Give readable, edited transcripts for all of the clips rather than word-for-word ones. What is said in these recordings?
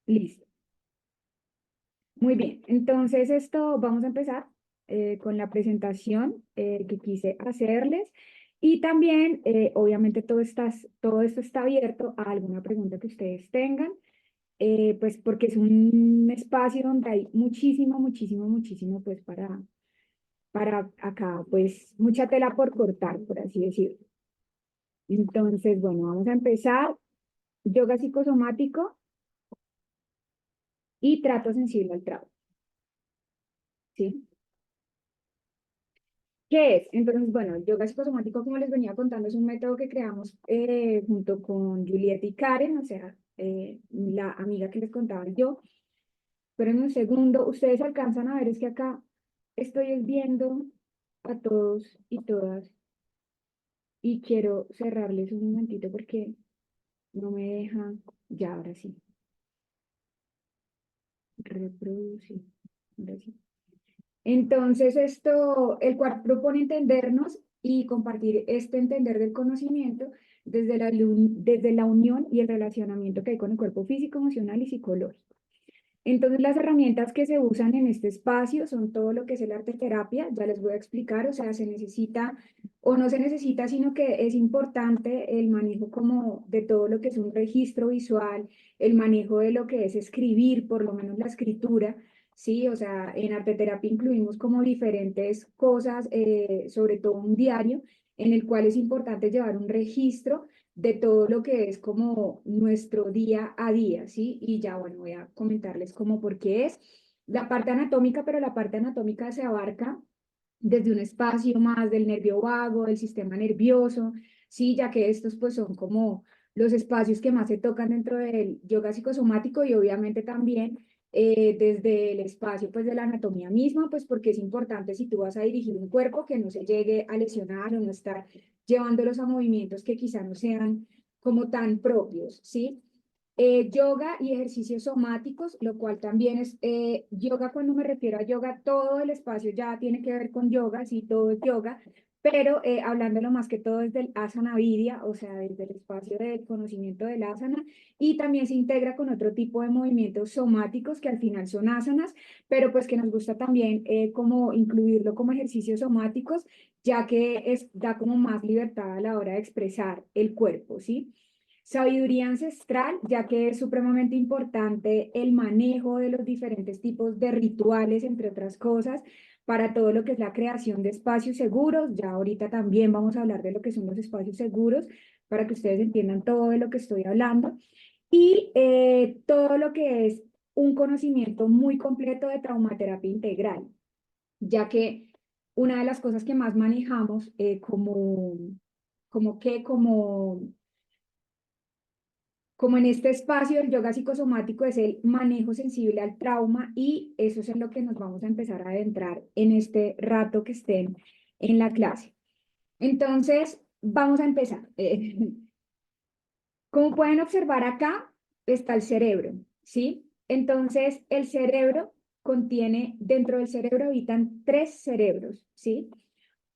Listo. Muy bien. Entonces, esto vamos a empezar con la presentación que quise hacerles. Y también, obviamente, todo esto está abierto a alguna pregunta que ustedes tengan, pues porque es un espacio donde hay muchísimo, pues para acá, pues mucha tela por cortar, por así decirlo. Entonces, bueno, vamos a empezar. Yoga psicosomático y trato sensible al trauma, ¿sí? ¿Qué es? Entonces, bueno, el yoga psicosomático, como les venía contando, es un método que creamos junto con Juliet y Karen, o sea, la amiga que les contaba yo. Pero en un segundo, ustedes alcanzan a ver, es que acá estoy viendo a todos y todas y quiero cerrarles un momentito porque no me deja, ya, ahora sí, reproducir, ahora sí. Entonces, el cual propone entendernos y compartir este entender del conocimiento desde la unión y el relacionamiento que hay con el cuerpo físico, emocional y psicológico. Entonces, las herramientas que se usan en este espacio son todo lo que es el arte terapia, ya les voy a explicar, o sea, se necesita o no se necesita, sino que es importante el manejo como de todo lo que es un registro visual, el manejo de lo que es escribir, por lo menos la escritura, ¿sí? O sea, en arte terapia incluimos como diferentes cosas, sobre todo un diario, en el cual es importante llevar un registro de todo lo que es como nuestro día a día, ¿sí? Y ya, bueno, voy a comentarles como por qué es la parte anatómica, pero la parte anatómica se abarca desde un espacio más del nervio vago, del sistema nervioso, ¿sí? Ya que estos pues son como los espacios que más se tocan dentro del yoga psicosomático y obviamente también desde el espacio pues de la anatomía misma, pues porque es importante si tú vas a dirigir un cuerpo que no se llegue a lesionar o no estar llevándolos a movimientos que quizá no sean como tan propios, ¿sí? Yoga y ejercicios somáticos, lo cual también es yoga. Cuando me refiero a yoga, todo el espacio ya tiene que ver con yoga, sí, todo es yoga, pero hablándolo más que todo desde el asana vidya, o sea, desde el espacio del conocimiento del asana, y también se integra con otro tipo de movimientos somáticos que al final son asanas, pero pues que nos gusta también como incluirlo como ejercicios somáticos, ya que da como más libertad a la hora de expresar el cuerpo, ¿sí? Sabiduría ancestral, ya que es supremamente importante el manejo de los diferentes tipos de rituales, entre otras cosas, para todo lo que es la creación de espacios seguros. Ya ahorita también vamos a hablar de lo que son los espacios seguros, para que ustedes entiendan todo de lo que estoy hablando. Y todo lo que es un conocimiento muy completo de traumaterapia integral, ya que una de las cosas que más manejamos como como en este espacio del yoga psicosomático es el manejo sensible al trauma y eso es en lo que nos vamos a empezar a adentrar en este rato que estén en la clase. Entonces, vamos a empezar. Como pueden observar acá, está el cerebro, ¿sí? Entonces, el cerebro dentro del cerebro habitan tres cerebros, ¿sí?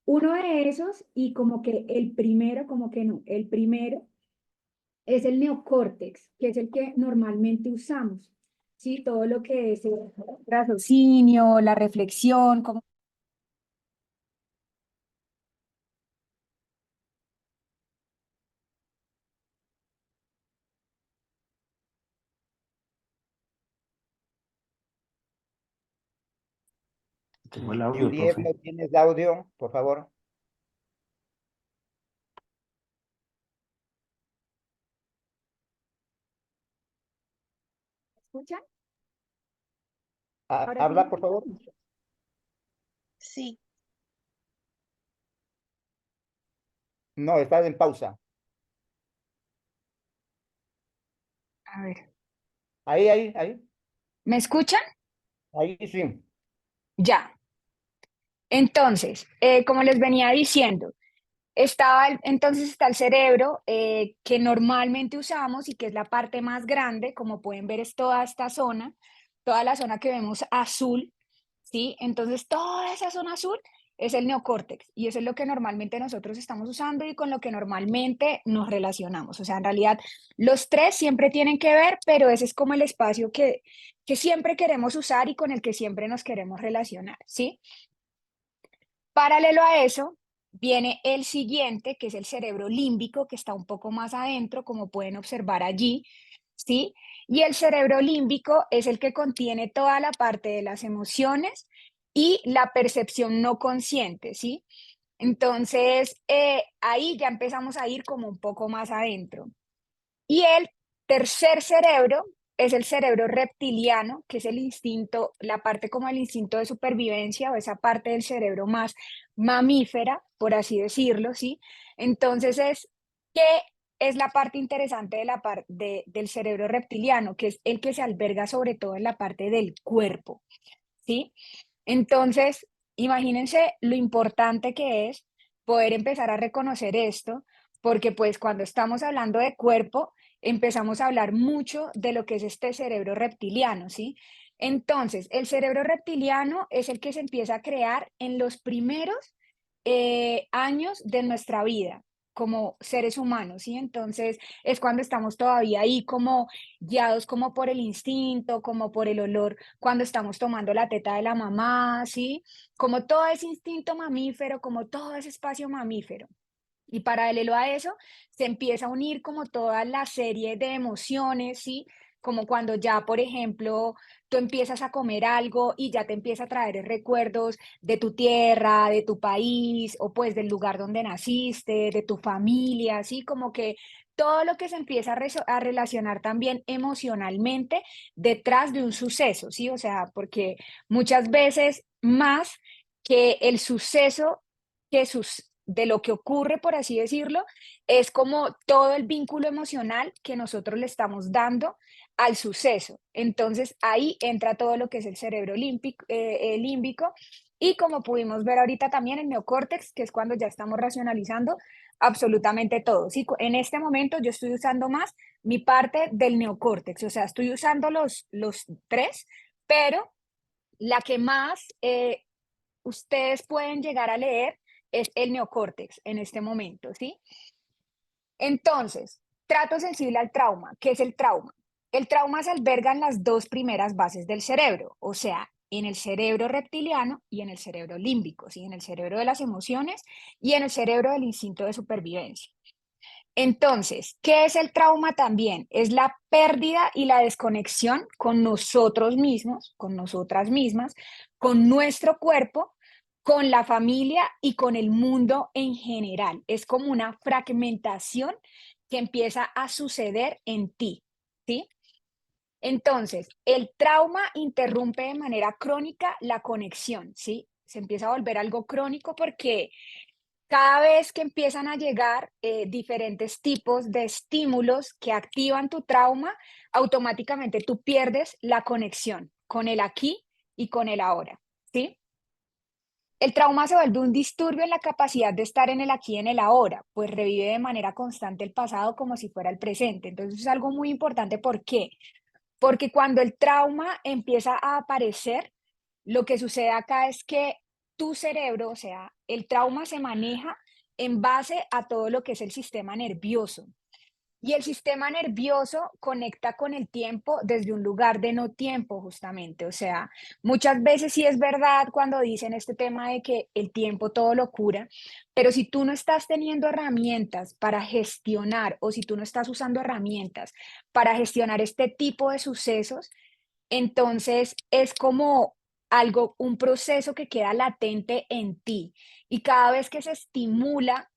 Uno de esos, y como que el primero, como que no, el primero es el neocórtex, que es el que normalmente usamos, ¿sí? Todo lo que es el raciocinio, la reflexión, como... Tengo el audio, Juliet, ¿no profe. tienes audio, por favor? ¿Escuchan? Ahora sí me Habla, por favor. escuchan. Sí, No, estás en pausa. A ver, Ahí, ¿me escuchan? ahí sí. Ya. Entonces, como les venía diciendo, entonces está el cerebro que normalmente usamos y que es la parte más grande, como pueden ver es toda esta zona, toda la zona que vemos azul, ¿sí? Entonces toda esa zona azul es el neocórtex y eso es lo que normalmente nosotros estamos usando y con lo que normalmente nos relacionamos. O sea, en realidad los tres siempre tienen que ver, pero ese es como el espacio que siempre queremos usar y con el que siempre nos queremos relacionar, ¿sí? Paralelo a eso, viene el siguiente, que es el cerebro límbico, que está un poco más adentro, como pueden observar allí, ¿sí? Y el cerebro límbico es el que contiene toda la parte de las emociones y la percepción no consciente, ¿sí? Entonces, ahí ya empezamos a ir como un poco más adentro. Y el tercer cerebro es el cerebro reptiliano, que es el instinto, la parte como el instinto de supervivencia o esa parte del cerebro más mamífera, por así decirlo, ¿sí? Entonces ¿qué es la parte interesante de del cerebro reptiliano? Que es el que se alberga sobre todo en la parte del cuerpo, ¿sí? Entonces, imagínense lo importante que es poder empezar a reconocer esto, porque pues cuando estamos hablando de cuerpo, empezamos a hablar mucho de lo que es este cerebro reptiliano, ¿sí? Entonces, el cerebro reptiliano es el que se empieza a crear en los primeros años de nuestra vida como seres humanos, ¿sí? Entonces, es cuando estamos todavía ahí como guiados como por el instinto, como por el olor cuando estamos tomando la teta de la mamá, ¿sí? Como todo ese instinto mamífero, como todo ese espacio mamífero. Y paralelo a eso, se empieza a unir como toda la serie de emociones, ¿sí? Como cuando ya, por ejemplo, tú empiezas a comer algo y ya te empieza a traer recuerdos de tu tierra, de tu país, o pues del lugar donde naciste, de tu familia, ¿sí? Como que todo lo que se empieza a relacionar también emocionalmente detrás de un suceso, ¿sí? O sea, porque muchas veces más que el suceso de lo que ocurre, por así decirlo, es como todo el vínculo emocional que nosotros le estamos dando al suceso. Entonces ahí entra todo lo que es el cerebro límbico y como pudimos ver ahorita también el neocórtex, que es cuando ya estamos racionalizando absolutamente todo. ¿Sí? En este momento yo estoy usando más mi parte del neocórtex, o sea, estoy usando los tres, pero la que más ustedes pueden llegar a leer es el neocórtex en este momento, ¿sí? Entonces, trato sensible al trauma. ¿Qué es el trauma? El trauma se alberga en las dos primeras bases del cerebro, o sea, en el cerebro reptiliano y en el cerebro límbico, ¿sí? En el cerebro de las emociones y en el cerebro del instinto de supervivencia. Entonces, ¿qué es el trauma también? Es la pérdida y la desconexión con nosotros mismos, con nosotras mismas, con nuestro cuerpo, con la familia y con el mundo en general. Es como una fragmentación que empieza a suceder en ti, ¿sí? Entonces, el trauma interrumpe de manera crónica la conexión, ¿sí? Se empieza a volver algo crónico porque cada vez que empiezan a llegar diferentes tipos de estímulos que activan tu trauma, automáticamente tú pierdes la conexión con el aquí y con el ahora, ¿sí? El trauma se vuelve un disturbio en la capacidad de estar en el aquí y en el ahora, pues revive de manera constante el pasado como si fuera el presente. Entonces es algo muy importante. ¿Por qué? Porque cuando el trauma empieza a aparecer, lo que sucede acá es que tu cerebro, o sea, el trauma se maneja en base a todo lo que es el sistema nervioso. Y el sistema nervioso conecta con el tiempo desde un lugar de no tiempo, justamente. O sea, muchas veces sí es verdad cuando dicen este tema de que el tiempo todo lo cura, pero si tú no estás teniendo herramientas para gestionar o si tú no estás usando herramientas para gestionar este tipo de sucesos, entonces es como algo, un proceso que queda latente en ti. Y cada vez que se estimula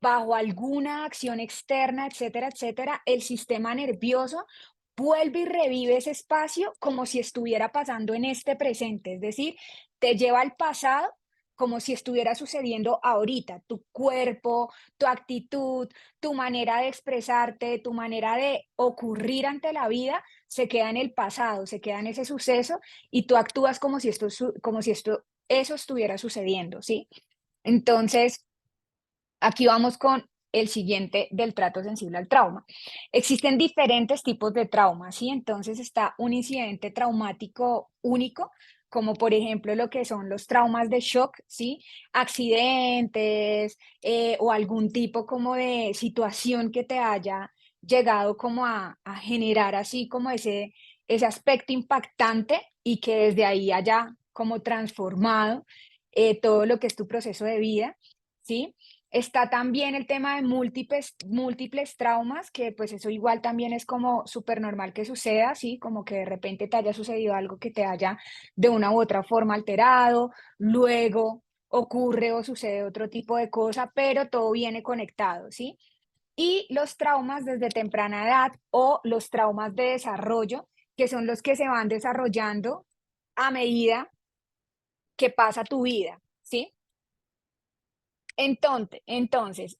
bajo alguna acción externa, etcétera, etcétera, el sistema nervioso vuelve y revive ese espacio como si estuviera pasando en este presente, es decir, te lleva al pasado como si estuviera sucediendo ahorita, tu cuerpo, tu actitud, tu manera de expresarte, tu manera de ocurrir ante la vida, se queda en el pasado, se queda en ese suceso y tú actúas como si eso estuviera sucediendo, ¿sí? Entonces, aquí vamos con el siguiente del trato sensible al trauma. Existen diferentes tipos de trauma, ¿sí? Entonces está un incidente traumático único, como por ejemplo lo que son los traumas de shock, ¿sí? Accidentes o algún tipo como de situación que te haya llegado como a generar así como ese aspecto impactante y que desde ahí haya como transformado todo lo que es tu proceso de vida, ¿sí? Está también el tema de múltiples traumas, que pues eso igual también es como súper normal que suceda, ¿sí? Como que de repente te haya sucedido algo que te haya de una u otra forma alterado, luego ocurre o sucede otro tipo de cosa, pero todo viene conectado, ¿sí? Y los traumas desde temprana edad o los traumas de desarrollo, que son los que se van desarrollando a medida que pasa tu vida, ¿sí? Entonces,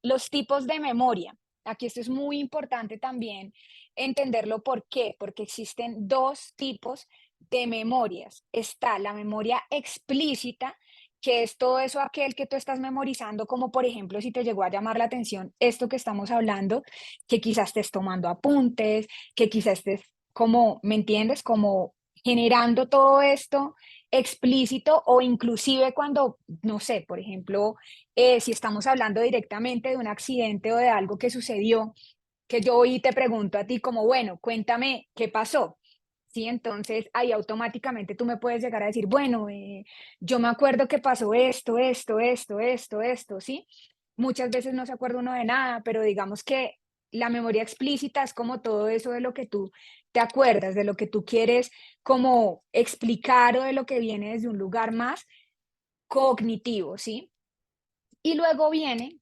los tipos de memoria. Aquí esto es muy importante también entenderlo. ¿Por qué? Porque existen dos tipos de memorias. Está la memoria explícita, que es todo eso aquel que tú estás memorizando, como por ejemplo si te llegó a llamar la atención esto que estamos hablando, que quizás estés tomando apuntes, que quizás estés como, ¿me entiendes? Como generando todo esto explícito o inclusive cuando, no sé, por ejemplo, si estamos hablando directamente de un accidente o de algo que sucedió, que yo hoy te pregunto a ti como, bueno, cuéntame qué pasó. Sí, entonces ahí automáticamente tú me puedes llegar a decir, bueno, yo me acuerdo que pasó esto, ¿sí? Muchas veces no se acuerda uno de nada, pero digamos que la memoria explícita es como todo eso de lo que tú te acuerdas, de lo que tú quieres como explicar o de lo que viene desde un lugar más cognitivo, ¿sí? Y luego viene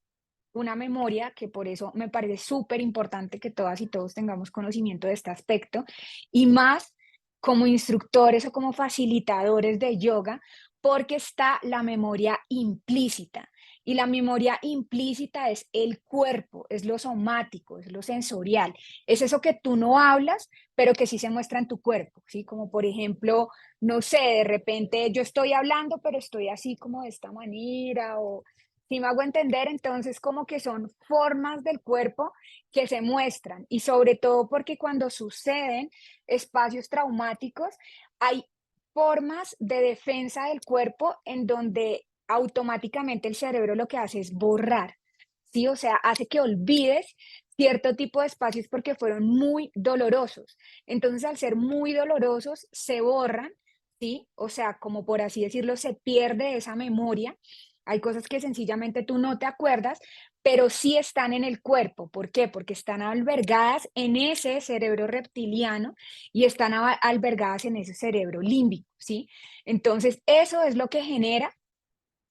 una memoria que por eso me parece súper importante que todas y todos tengamos conocimiento de este aspecto y más como instructores o como facilitadores de yoga, porque está la memoria implícita. Y la memoria implícita es el cuerpo, es lo somático, es lo sensorial, es eso que tú no hablas, pero que sí se muestra en tu cuerpo, ¿sí? Como por ejemplo, no sé, de repente yo estoy hablando, pero estoy así como de esta manera o si me hago entender, entonces como que son formas del cuerpo que se muestran y sobre todo porque cuando suceden espacios traumáticos hay formas de defensa del cuerpo en donde automáticamente el cerebro lo que hace es borrar, ¿sí? O sea, hace que olvides cierto tipo de espacios porque fueron muy dolorosos. Entonces, al ser muy dolorosos, se borran, ¿sí? O sea, como por así decirlo, se pierde esa memoria. Hay cosas que sencillamente tú no te acuerdas, pero sí están en el cuerpo. ¿Por qué? Porque están albergadas en ese cerebro reptiliano y están albergadas en ese cerebro límbico, ¿sí? Entonces, eso es lo que genera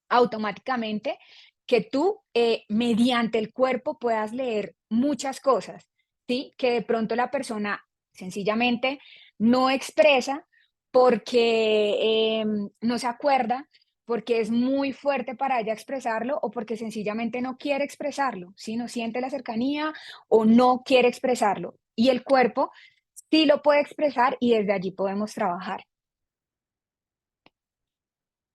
automáticamente que tú, mediante el cuerpo, puedas leer muchas cosas, ¿sí? Que de pronto la persona sencillamente no expresa porque no se acuerda, porque es muy fuerte para ella expresarlo o porque sencillamente no quiere expresarlo, ¿sí? No siente la cercanía o no quiere expresarlo. Y el cuerpo sí lo puede expresar y desde allí podemos trabajar.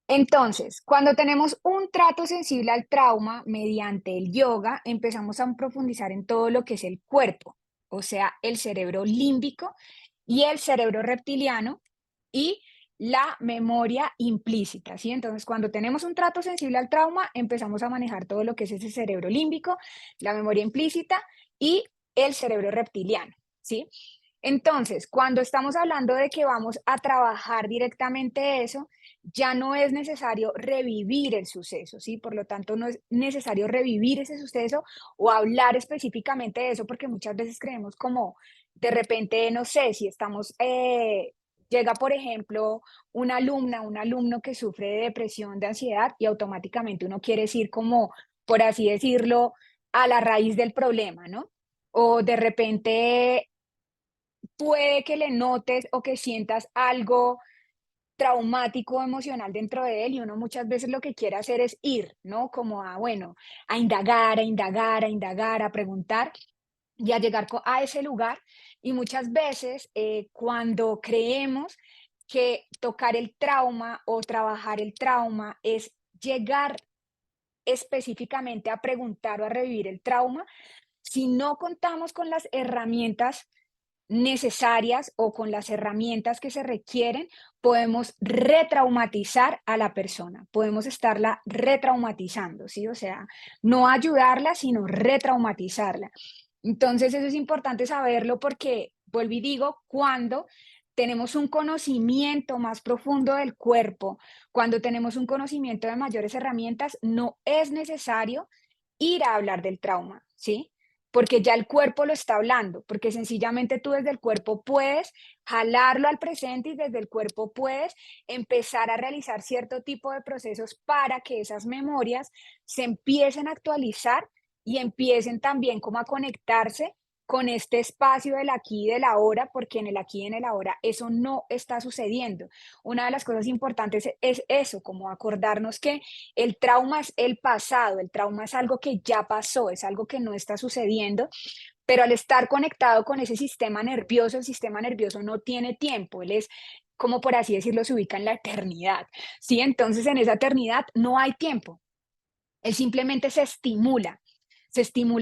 Entonces, cuando tenemos un trato sensible al trauma mediante el yoga, empezamos a profundizar en todo lo que es el cuerpo, o sea, el cerebro límbico y el cerebro reptiliano y la memoria implícita, ¿sí? Entonces, cuando tenemos un trato sensible al trauma, empezamos a manejar todo lo que es ese cerebro límbico, la memoria implícita y el cerebro reptiliano, ¿sí? Entonces, cuando estamos hablando de que vamos a trabajar directamente eso, ya no es necesario revivir el suceso, ¿sí? Por lo tanto, no es necesario revivir ese suceso o hablar específicamente de eso, porque muchas veces creemos como, de repente, no sé, si estamos, llega, por ejemplo, una alumna, un alumno que sufre de depresión, de ansiedad, y automáticamente uno quiere ir como, por así decirlo, a la raíz del problema, ¿no? O de repente puede que le notes o que sientas algo traumático emocional dentro de él y uno muchas veces lo que quiere hacer es ir, ¿no? Como a, bueno, a indagar, a indagar, a indagar, a preguntar y a llegar a ese lugar. Y muchas veces cuando creemos que tocar el trauma o trabajar el trauma es llegar específicamente a preguntar o a revivir el trauma, si no contamos con las herramientas necesarias o con las herramientas que se requieren, podemos retraumatizar a la persona, podemos estarla retraumatizando, ¿sí? O sea, no ayudarla, sino retraumatizarla. Entonces, eso es importante saberlo porque, vuelvo y digo, cuando tenemos un conocimiento más profundo del cuerpo, cuando tenemos un conocimiento de mayores herramientas, no es necesario ir a hablar del trauma, ¿sí? Porque ya el cuerpo lo está hablando, porque sencillamente tú desde el cuerpo puedes jalarlo al presente y desde el cuerpo puedes empezar a realizar cierto tipo de procesos para que esas memorias se empiecen a actualizar y empiecen también como a conectarse con este espacio del aquí y del ahora, porque en el aquí y en el ahora eso no está sucediendo. Una de las cosas importantes es eso, como acordarnos que el trauma es el pasado, el trauma es algo que ya pasó, es algo que no está sucediendo, pero al estar conectado con ese sistema nervioso, el sistema nervioso no tiene tiempo, él es como por así decirlo, se ubica en la eternidad, ¿sí? Entonces en esa eternidad no hay tiempo, él simplemente se estimula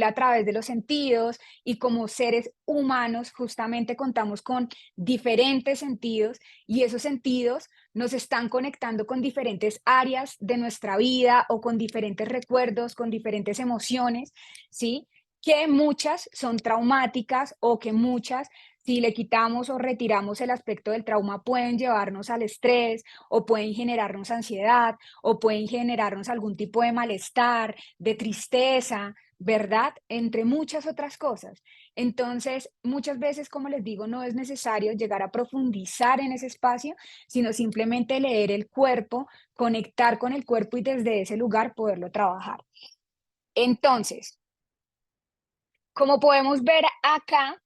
a través de los sentidos y como seres humanos justamente contamos con diferentes sentidos y esos sentidos nos están conectando con diferentes áreas de nuestra vida o con diferentes recuerdos, con diferentes emociones, ¿sí? Que muchas son traumáticas o que muchas, si le quitamos o retiramos el aspecto del trauma, pueden llevarnos al estrés o pueden generarnos ansiedad o pueden generarnos algún tipo de malestar, de tristeza, ¿verdad? Entre muchas otras cosas. Entonces, muchas veces, como les digo, no es necesario llegar a profundizar en ese espacio, sino simplemente leer el cuerpo, conectar con el cuerpo y desde ese lugar poderlo trabajar. Entonces, como podemos ver acá,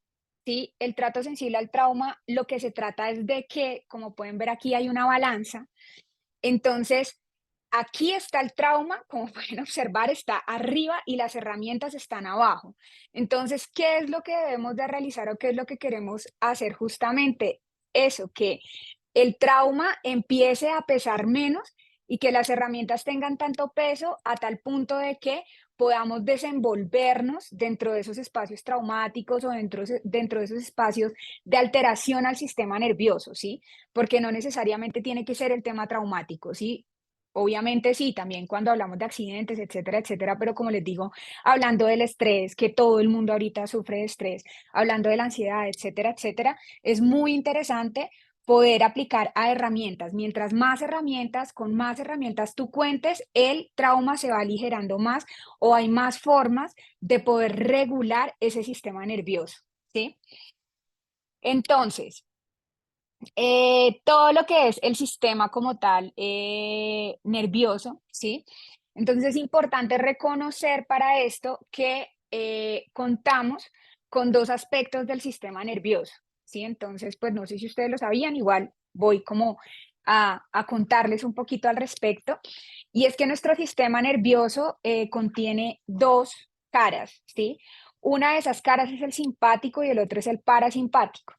¿sí? El trato sensible al trauma, lo que se trata es de que, como pueden ver aquí, hay una balanza. Entonces, aquí está el trauma, como pueden observar, está arriba y las herramientas están abajo. Entonces, ¿qué es lo que debemos de realizar o qué es lo que queremos hacer justamente? Eso, que el trauma empiece a pesar menos y que las herramientas tengan tanto peso a tal punto de que podamos desenvolvernos dentro de esos espacios traumáticos o dentro de esos espacios de alteración al sistema nervioso, ¿sí? Porque no necesariamente tiene que ser el tema traumático, ¿sí? Obviamente sí, también cuando hablamos de accidentes, etcétera, etcétera, pero como les digo, hablando del estrés, que todo el mundo ahorita sufre de estrés, hablando de la ansiedad, etcétera, etcétera, es muy interesante poder aplicar a herramientas. Mientras más herramientas, con más herramientas tú cuentes, el trauma se va aligerando más o hay más formas de poder regular ese sistema nervioso, ¿sí? Entonces, todo lo que es el sistema como tal nervioso, ¿sí? Entonces es importante reconocer para esto que contamos con dos aspectos del sistema nervioso, ¿sí? Entonces, pues no sé si ustedes lo sabían, igual voy como a contarles un poquito al respecto, y es que nuestro sistema nervioso contiene dos caras, ¿sí? Una de esas caras es el simpático y el otro es el parasimpático.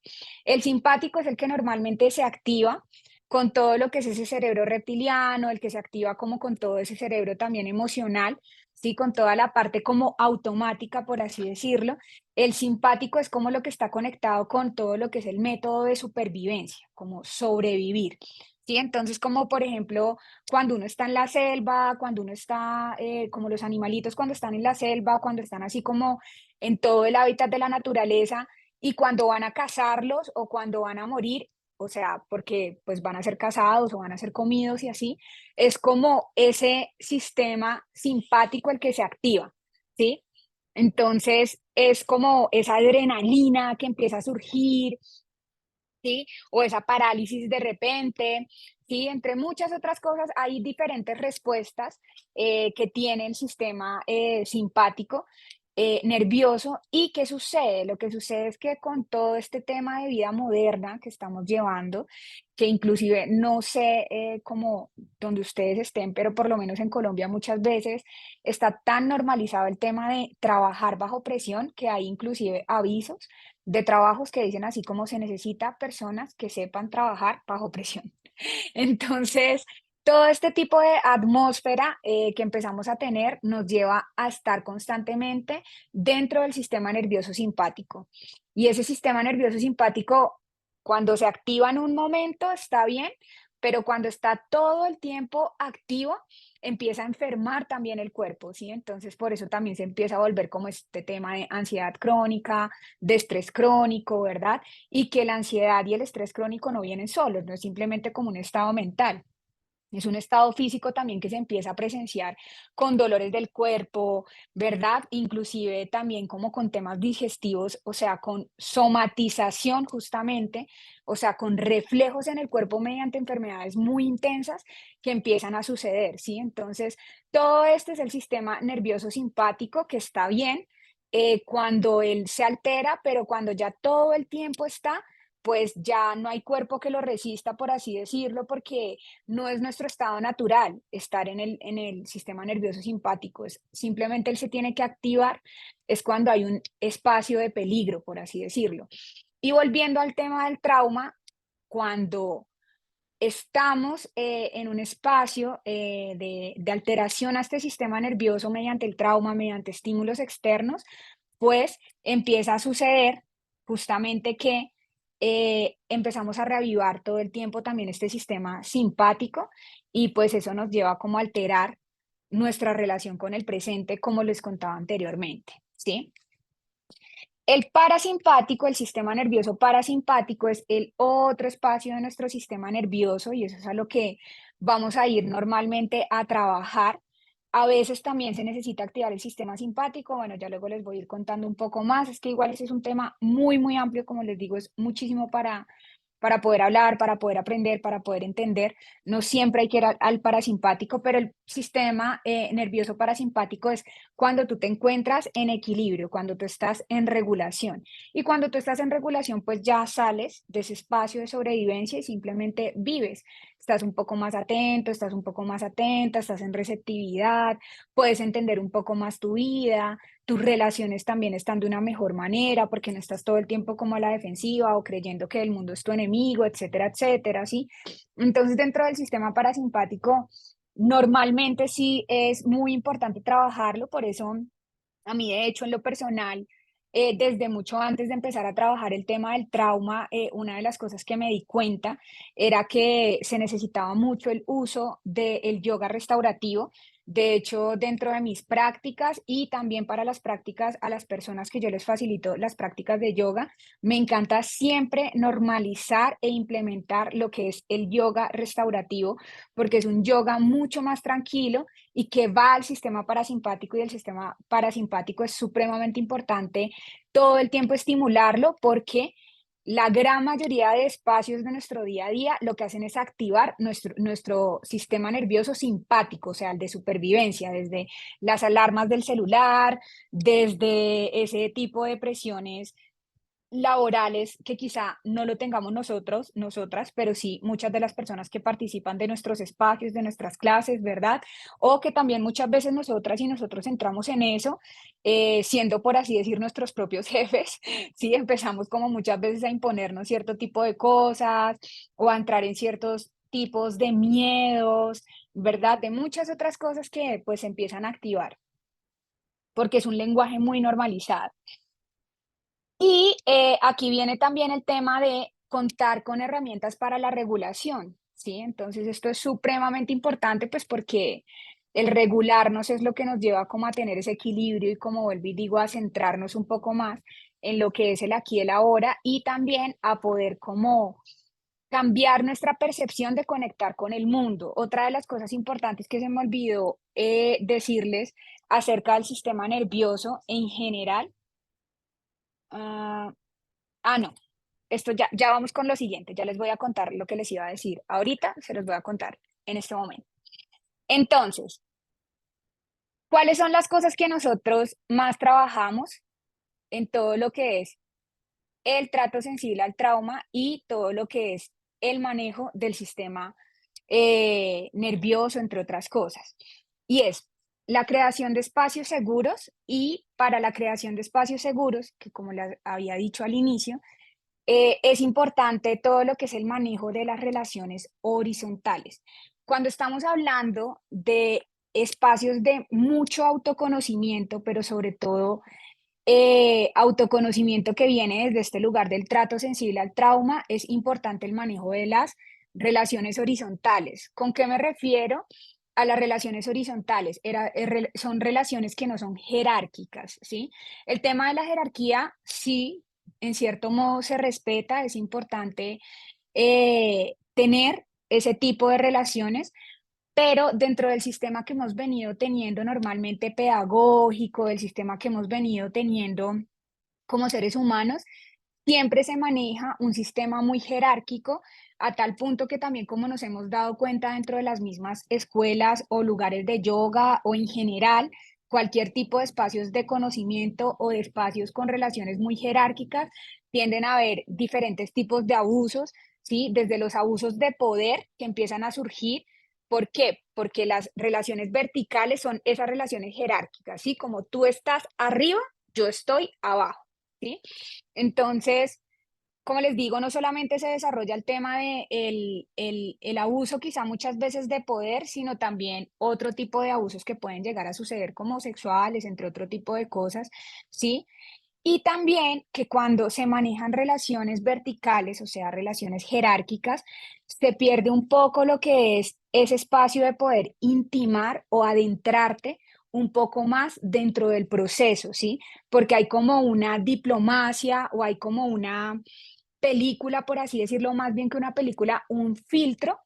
El simpático es el que normalmente se activa con todo lo que es ese cerebro reptiliano, el que se activa como con todo ese cerebro también emocional, ¿sí? Con toda la parte como automática, por así decirlo. El simpático es como lo que está conectado con todo lo que es el método de supervivencia, como sobrevivir. ¿Sí? Entonces, como por ejemplo, cuando uno está en la selva, cuando uno está, como los animalitos cuando están en la selva, cuando están así como en todo el hábitat de la naturaleza, y cuando van a cazarlos o cuando van a morir, o sea, porque pues van a ser cazados o van a ser comidos y así, es como ese sistema simpático el que se activa, ¿sí? Entonces es como esa adrenalina que empieza a surgir, ¿sí? O esa parálisis de repente, ¿sí? Entre muchas otras cosas, hay diferentes respuestas que tiene el sistema simpático, nervioso. ¿Y qué sucede? Lo que sucede es que con todo este tema de vida moderna que estamos llevando, que inclusive no sé cómo donde ustedes estén, pero por lo menos en Colombia muchas veces está tan normalizado el tema de trabajar bajo presión que hay inclusive avisos de trabajos que dicen así como se necesita personas que sepan trabajar bajo presión. Entonces, todo este tipo de atmósfera que empezamos a tener nos lleva a estar constantemente dentro del sistema nervioso simpático. Y ese sistema nervioso simpático, cuando se activa en un momento, está bien, pero cuando está todo el tiempo activo, empieza a enfermar también el cuerpo, ¿sí? Entonces, por eso también se empieza a volver como este tema de ansiedad crónica, de estrés crónico, ¿verdad? Y que la ansiedad y el estrés crónico no vienen solos, no es simplemente como un estado mental. Es un estado físico también que se empieza a presenciar con dolores del cuerpo, ¿verdad? Inclusive también como con temas digestivos, o sea, con somatización justamente, o sea, con reflejos en el cuerpo mediante enfermedades muy intensas que empiezan a suceder, ¿sí? Entonces, todo este es el sistema nervioso simpático que está bien cuando él se altera, pero cuando ya todo el tiempo está, pues ya no hay cuerpo que lo resista, por así decirlo, porque no es nuestro estado natural estar en el sistema nervioso simpático, es simplemente él se tiene que activar, es cuando hay un espacio de peligro, por así decirlo. Y volviendo al tema del trauma, cuando estamos en un espacio de alteración a este sistema nervioso mediante el trauma, mediante estímulos externos, pues empieza a suceder justamente que empezamos a reavivar todo el tiempo también este sistema simpático y pues eso nos lleva como a alterar nuestra relación con el presente, como les contaba anteriormente, ¿sí? El parasimpático, el sistema nervioso parasimpático es el otro espacio de nuestro sistema nervioso y eso es a lo que vamos a ir normalmente a trabajar. A veces también se necesita activar el sistema simpático, bueno, ya luego les voy a ir contando un poco más, es que igual ese es un tema muy, muy amplio, como les digo, es muchísimo para poder hablar, para poder aprender, para poder entender. No siempre hay que ir al parasimpático, pero el sistema nervioso parasimpático es cuando tú te encuentras en equilibrio, cuando tú estás en regulación. Y cuando tú estás en regulación, pues ya sales de ese espacio de sobrevivencia y simplemente vives. Estás un poco más atento, estás un poco más atenta, estás en receptividad, puedes entender un poco más tu vida, tus relaciones también están de una mejor manera, porque no estás todo el tiempo como a la defensiva o creyendo que el mundo es tu enemigo, etcétera, etcétera, ¿sí? Entonces, dentro del sistema parasimpático, normalmente sí es muy importante trabajarlo, por eso a mí, de hecho, en lo personal, desde mucho antes de empezar a trabajar el tema del trauma, una de las cosas que me di cuenta era que se necesitaba mucho el uso del yoga restaurativo. De hecho, dentro de mis prácticas y también para las prácticas a las personas que yo les facilito las prácticas de yoga, me encanta siempre normalizar e implementar lo que es el yoga restaurativo, porque es un yoga mucho más tranquilo y que va al sistema parasimpático y el sistema parasimpático es supremamente importante todo el tiempo estimularlo porque la gran mayoría de espacios de nuestro día a día lo que hacen es activar nuestro sistema nervioso simpático, o sea, el de supervivencia, desde las alarmas del celular, desde ese tipo de presiones laborales que quizá no lo tengamos nosotros, nosotras, pero sí muchas de las personas que participan de nuestros espacios, de nuestras clases, ¿verdad? O que también muchas veces nosotras y nosotros entramos en eso, siendo por así decir nuestros propios jefes, ¿sí? Empezamos como muchas veces a imponernos cierto tipo de cosas o a entrar en ciertos tipos de miedos, ¿verdad? De muchas otras cosas que pues se empiezan a activar, porque es un lenguaje muy normalizado. Y aquí viene también el tema de contar con herramientas para la regulación, ¿sí? Entonces esto es supremamente importante, pues porque el regularnos es lo que nos lleva como a tener ese equilibrio y como vuelvo y digo, a centrarnos un poco más en lo que es el aquí y el ahora y también a poder como cambiar nuestra percepción de conectar con el mundo. Otra de las cosas importantes que se me olvidó decirles acerca del sistema nervioso en general. ah, no, esto ya vamos con lo siguiente, ya les voy a contar lo que les iba a decir. Ahorita se los voy a contar en este momento. Entonces, ¿cuáles son las cosas que nosotros más trabajamos en todo lo que es el trato sensible al trauma y todo lo que es el manejo del sistema nervioso, entre otras cosas? Y es la creación de espacios seguros y para la creación de espacios seguros, que como les había dicho al inicio, es importante todo lo que es el manejo de las relaciones horizontales. cuando estamos hablando de espacios de mucho autoconocimiento, pero sobre todo autoconocimiento que viene desde este lugar del trato sensible al trauma, es importante el manejo de las relaciones horizontales. ¿Con qué me refiero? A las relaciones horizontales. Son relaciones que no son jerárquicas, ¿sí? El tema de la jerarquía, sí, en cierto modo se respeta, es importante tener ese tipo de relaciones, pero dentro del sistema que hemos venido teniendo normalmente pedagógico, el sistema que hemos venido teniendo como seres humanos, siempre se maneja un sistema muy jerárquico, a tal punto que también como nos hemos dado cuenta dentro de las mismas escuelas o lugares de yoga o en general, cualquier tipo de espacios de conocimiento o de espacios con relaciones muy jerárquicas, tienden a haber diferentes tipos de abusos, ¿sí? Desde los abusos de poder que empiezan a surgir. ¿Por qué? Porque las relaciones verticales son esas relaciones jerárquicas, ¿sí? Como tú estás arriba, yo estoy abajo, ¿sí? Entonces, como les digo, no solamente se desarrolla el tema de el abuso quizá muchas veces de poder, sino también otro tipo de abusos que pueden llegar a suceder como sexuales, entre otro tipo de cosas, ¿sí? Y también que cuando se manejan relaciones verticales, o sea, relaciones jerárquicas, se pierde un poco lo que es ese espacio de poder intimar o adentrarte un poco más dentro del proceso, ¿sí? Porque hay como una diplomacia o hay como una película, por así decirlo, más bien que una película, un filtro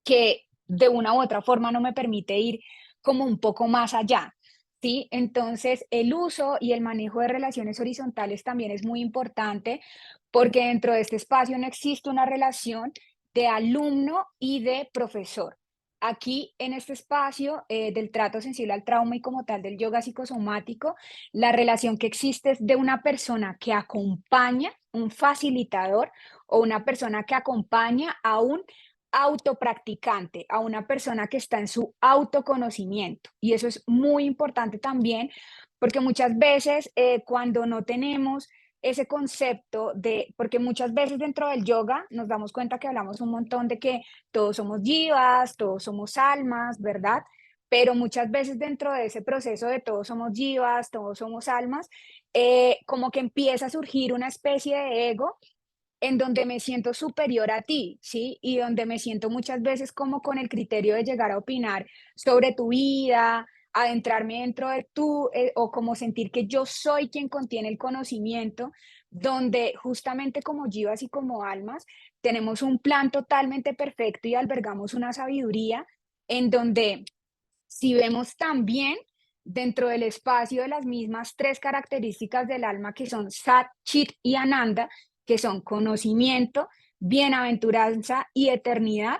que de una u otra forma no me permite ir como un poco más allá, ¿sí? Entonces, el uso y el manejo de relaciones horizontales también es muy importante porque dentro de este espacio no existe una relación de alumno y de profesor. Aquí, en este espacio del trato sensible al trauma y como tal del yoga psicosomático, la relación que existe es de una persona que acompaña, un facilitador o una persona que acompaña a un autopracticante, a una persona que está en su autoconocimiento. Y eso es muy importante también, porque muchas veces cuando no tenemos ese concepto de, porque muchas veces dentro del yoga nos damos cuenta que hablamos un montón de que todos somos jivas, todos somos almas, ¿verdad? Pero muchas veces dentro de ese proceso de todos somos jivas, todos somos almas, como que empieza a surgir una especie de ego en donde me siento superior a ti, ¿sí? Y donde me siento muchas veces como con el criterio de llegar a opinar sobre tu vida, adentrarme dentro de tú, o como sentir que yo soy quien contiene el conocimiento, donde justamente como jivas y como almas tenemos un plan totalmente perfecto y albergamos una sabiduría en donde si vemos también dentro del espacio de las mismas tres características del alma que son Sat, Chit y Ananda, que son conocimiento, bienaventuranza y eternidad,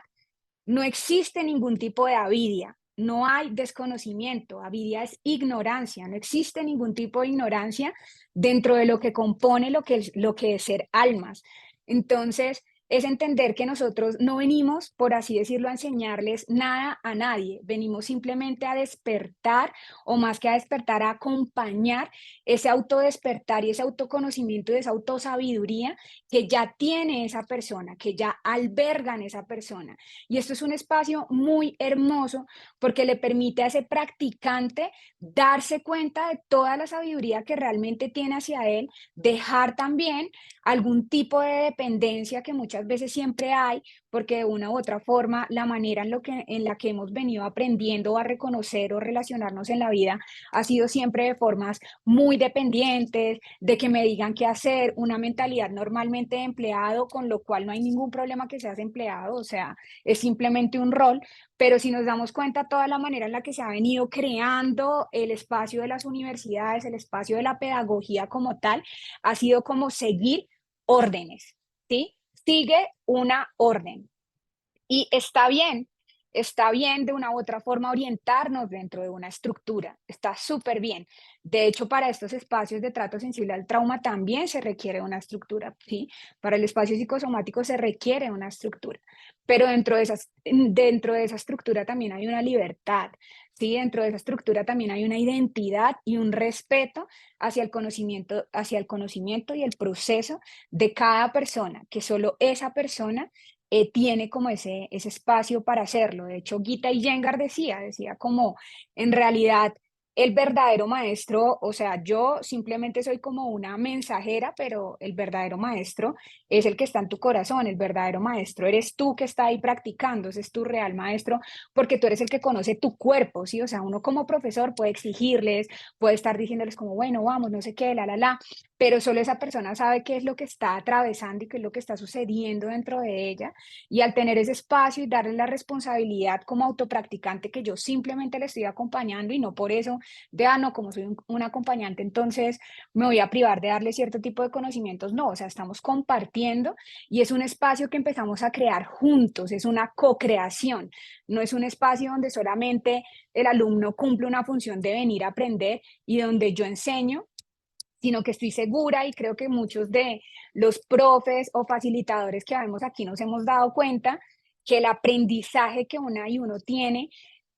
no existe ningún tipo de avidia, no hay desconocimiento, avidia es ignorancia, no existe ningún tipo de ignorancia dentro de lo que compone lo que es ser almas. Entonces, es entender que nosotros no venimos, por así decirlo, a enseñarles nada a nadie, venimos simplemente a despertar o más que a despertar, a acompañar ese autodespertar y ese autoconocimiento y esa autosabiduría que ya tiene esa persona, que ya alberga en esa persona. Y esto es un espacio muy hermoso porque le permite a ese practicante darse cuenta de toda la sabiduría que realmente tiene hacia él, dejar también algún tipo de dependencia que muchas veces siempre hay, porque de una u otra forma la manera en la que hemos venido aprendiendo a reconocer o relacionarnos en la vida ha sido siempre de formas muy dependientes, de que me digan qué hacer, una mentalidad normalmente de empleado, con lo cual no hay ningún problema que seas empleado, o sea, es simplemente un rol, pero si nos damos cuenta toda la manera en la que se ha venido creando el espacio de las universidades, el espacio de la pedagogía como tal, ha sido como seguir órdenes, ¿sí? Sigue una orden. Y está bien de una u otra forma orientarnos dentro de una estructura, está súper bien. De hecho, para estos espacios de trato sensible al trauma también se requiere una estructura, ¿sí? Para el espacio psicosomático se requiere una estructura, pero dentro de esa estructura también hay una libertad, ¿sí? Dentro de esa estructura también hay una identidad y un respeto hacia el conocimiento y el proceso de cada persona, que solo esa persona tiene como ese espacio para hacerlo. De hecho, Gita Iyengar decía como en realidad el verdadero maestro, o sea, yo simplemente soy como una mensajera, pero el verdadero maestro es el que está en tu corazón, el verdadero maestro eres tú que está ahí practicando, ese es tu real maestro, porque tú eres el que conoce tu cuerpo, ¿sí? O sea, uno como profesor puede exigirles, puede estar diciéndoles como, bueno, vamos, no sé qué, la, pero solo esa persona sabe qué es lo que está atravesando y qué es lo que está sucediendo dentro de ella. Y al tener ese espacio y darle la responsabilidad como autopracticante que yo simplemente le estoy acompañando y no por eso de, no, como soy un acompañante, entonces me voy a privar de darle cierto tipo de conocimientos. No, o sea, estamos compartiendo y es un espacio que empezamos a crear juntos, es una co-creación, no es un espacio donde solamente el alumno cumple una función de venir a aprender y donde yo enseño, sino que estoy segura y creo que muchos de los profes o facilitadores que vemos aquí nos hemos dado cuenta que el aprendizaje que una y uno tiene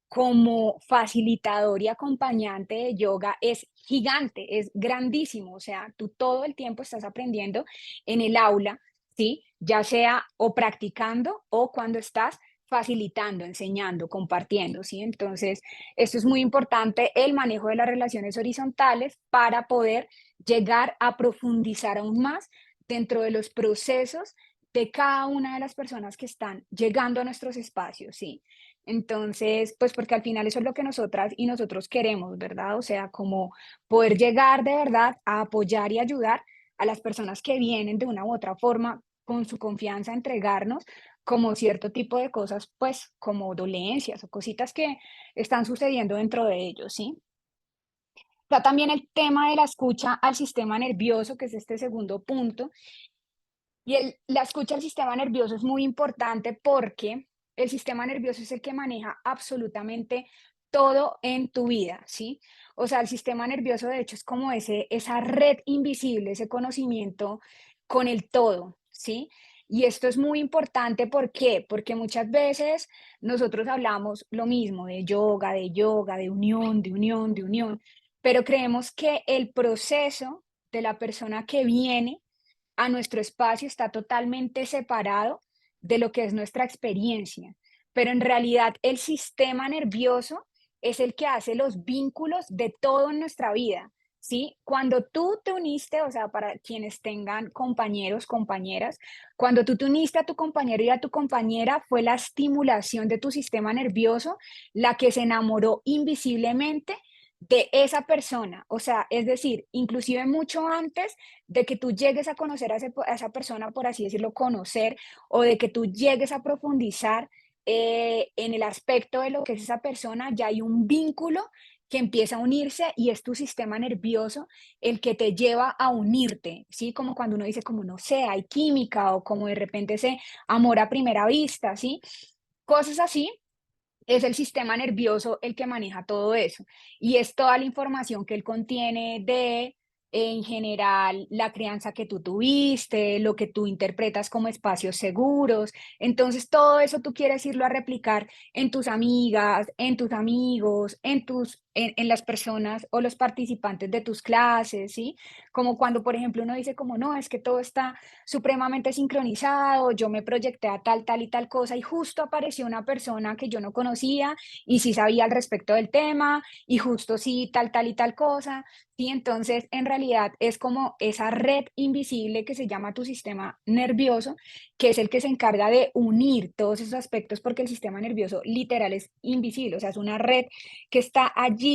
como facilitador y acompañante de yoga es gigante, es grandísimo. O sea, tú todo el tiempo estás aprendiendo en el aula, ¿sí? Ya sea o practicando o cuando estás facilitando, enseñando, compartiendo, ¿sí? Entonces, esto es muy importante, el manejo de las relaciones horizontales para poder llegar a profundizar aún más dentro de los procesos de cada una de las personas que están llegando a nuestros espacios, ¿sí? Entonces, pues porque al final eso es lo que nosotras y nosotros queremos, ¿verdad? O sea, como poder llegar de verdad a apoyar y ayudar a las personas que vienen de una u otra forma con su confianza a entregarnos como cierto tipo de cosas, pues como dolencias o cositas que están sucediendo dentro de ellos, ¿sí? Está también el tema de la escucha al sistema nervioso, que es este segundo punto, y la escucha al sistema nervioso es muy importante porque el sistema nervioso es el que maneja absolutamente todo en tu vida, ¿sí? O sea, el sistema nervioso de hecho es como esa red invisible, ese conocimiento con el todo, ¿sí? Y esto es muy importante, ¿por qué? Porque muchas veces nosotros hablamos lo mismo de yoga, de unión, de unión, de unión, pero creemos que el proceso de la persona que viene a nuestro espacio está totalmente separado de lo que es nuestra experiencia. Pero en realidad el sistema nervioso es el que hace los vínculos de todo en nuestra vida, ¿sí? Cuando tú te uniste, o sea, para quienes tengan compañeros, compañeras, cuando tú te uniste a tu compañero y a tu compañera, fue la estimulación de tu sistema nervioso la que se enamoró invisiblemente de esa persona. O sea, es decir, inclusive mucho antes de que tú llegues a conocer a esa persona, por así decirlo, conocer, o de que tú llegues a profundizar en el aspecto de lo que es esa persona, ya hay un vínculo que empieza a unirse y es tu sistema nervioso el que te lleva a unirte, ¿sí? Como cuando uno dice, como no sé, hay química o como de repente ese amor a primera vista, ¿sí? Cosas así es el sistema nervioso el que maneja todo eso. Y es toda la información que él contiene de, en general, la crianza que tú tuviste, lo que tú interpretas como espacios seguros. Entonces, todo eso tú quieres irlo a replicar en tus amigas, en tus amigos, en las personas o los participantes de tus clases, ¿sí? Como cuando, por ejemplo, uno dice como, no, es que todo está supremamente sincronizado, yo me proyecté a tal, tal y tal cosa y justo apareció una persona que yo no conocía y sí sabía al respecto del tema y justo sí tal, tal y tal cosa, ¿sí? Entonces, en realidad es como esa red invisible que se llama tu sistema nervioso, que es el que se encarga de unir todos esos aspectos porque el sistema nervioso literal es invisible, o sea, es una red que está allí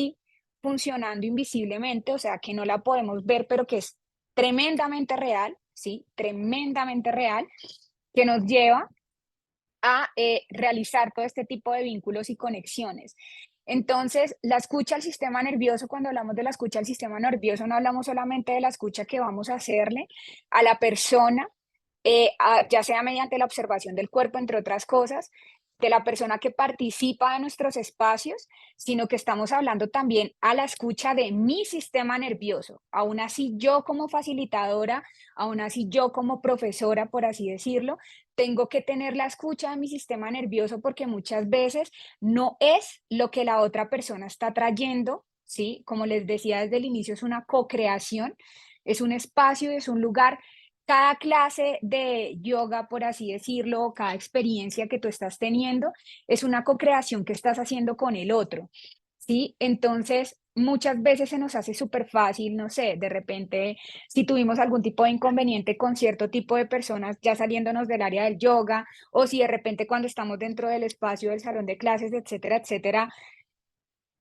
funcionando invisiblemente, o sea, que no la podemos ver, pero que es tremendamente real, ¿sí? Tremendamente real, que nos lleva a realizar todo este tipo de vínculos y conexiones. Entonces, la escucha al sistema nervioso, cuando hablamos de la escucha al sistema nervioso, no hablamos solamente de la escucha que vamos a hacerle a la persona, ya sea mediante la observación del cuerpo, entre otras cosas, de la persona que participa de nuestros espacios, sino que estamos hablando también a la escucha de mi sistema nervioso. Aún así, yo como facilitadora, aún así yo como profesora, por así decirlo, tengo que tener la escucha de mi sistema nervioso porque muchas veces no es lo que la otra persona está trayendo, ¿sí? Como les decía desde el inicio, es una co-creación, es un espacio, es un lugar cada clase de yoga, por así decirlo, o cada experiencia que tú estás teniendo, es una co-creación que estás haciendo con el otro, ¿sí? Entonces, muchas veces se nos hace súper fácil, no sé, de repente, si tuvimos algún tipo de inconveniente con cierto tipo de personas ya saliéndonos del área del yoga, o si de repente cuando estamos dentro del espacio del salón de clases, etcétera, etcétera,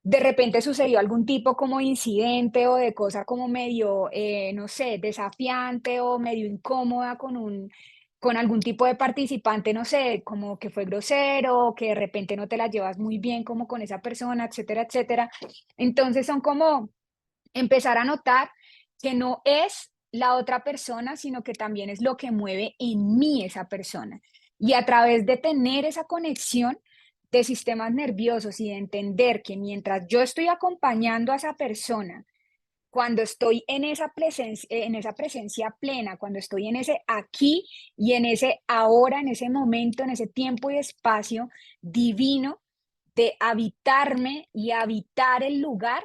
de repente sucedió algún tipo como de incidente o de cosa como medio, no sé, desafiante o medio incómoda con algún tipo de participante, no sé, como que fue grosero, o que de repente no te la llevas muy bien como con esa persona, etcétera, etcétera. Entonces son como empezar a notar que no es la otra persona, sino que también es lo que mueve en mí esa persona. Y a través de tener esa conexión de sistemas nerviosos y de entender que mientras yo estoy acompañando a esa persona, cuando estoy en esa presencia plena, cuando estoy en ese aquí y en ese ahora, en ese momento, en ese tiempo y espacio divino de habitarme y habitar el lugar,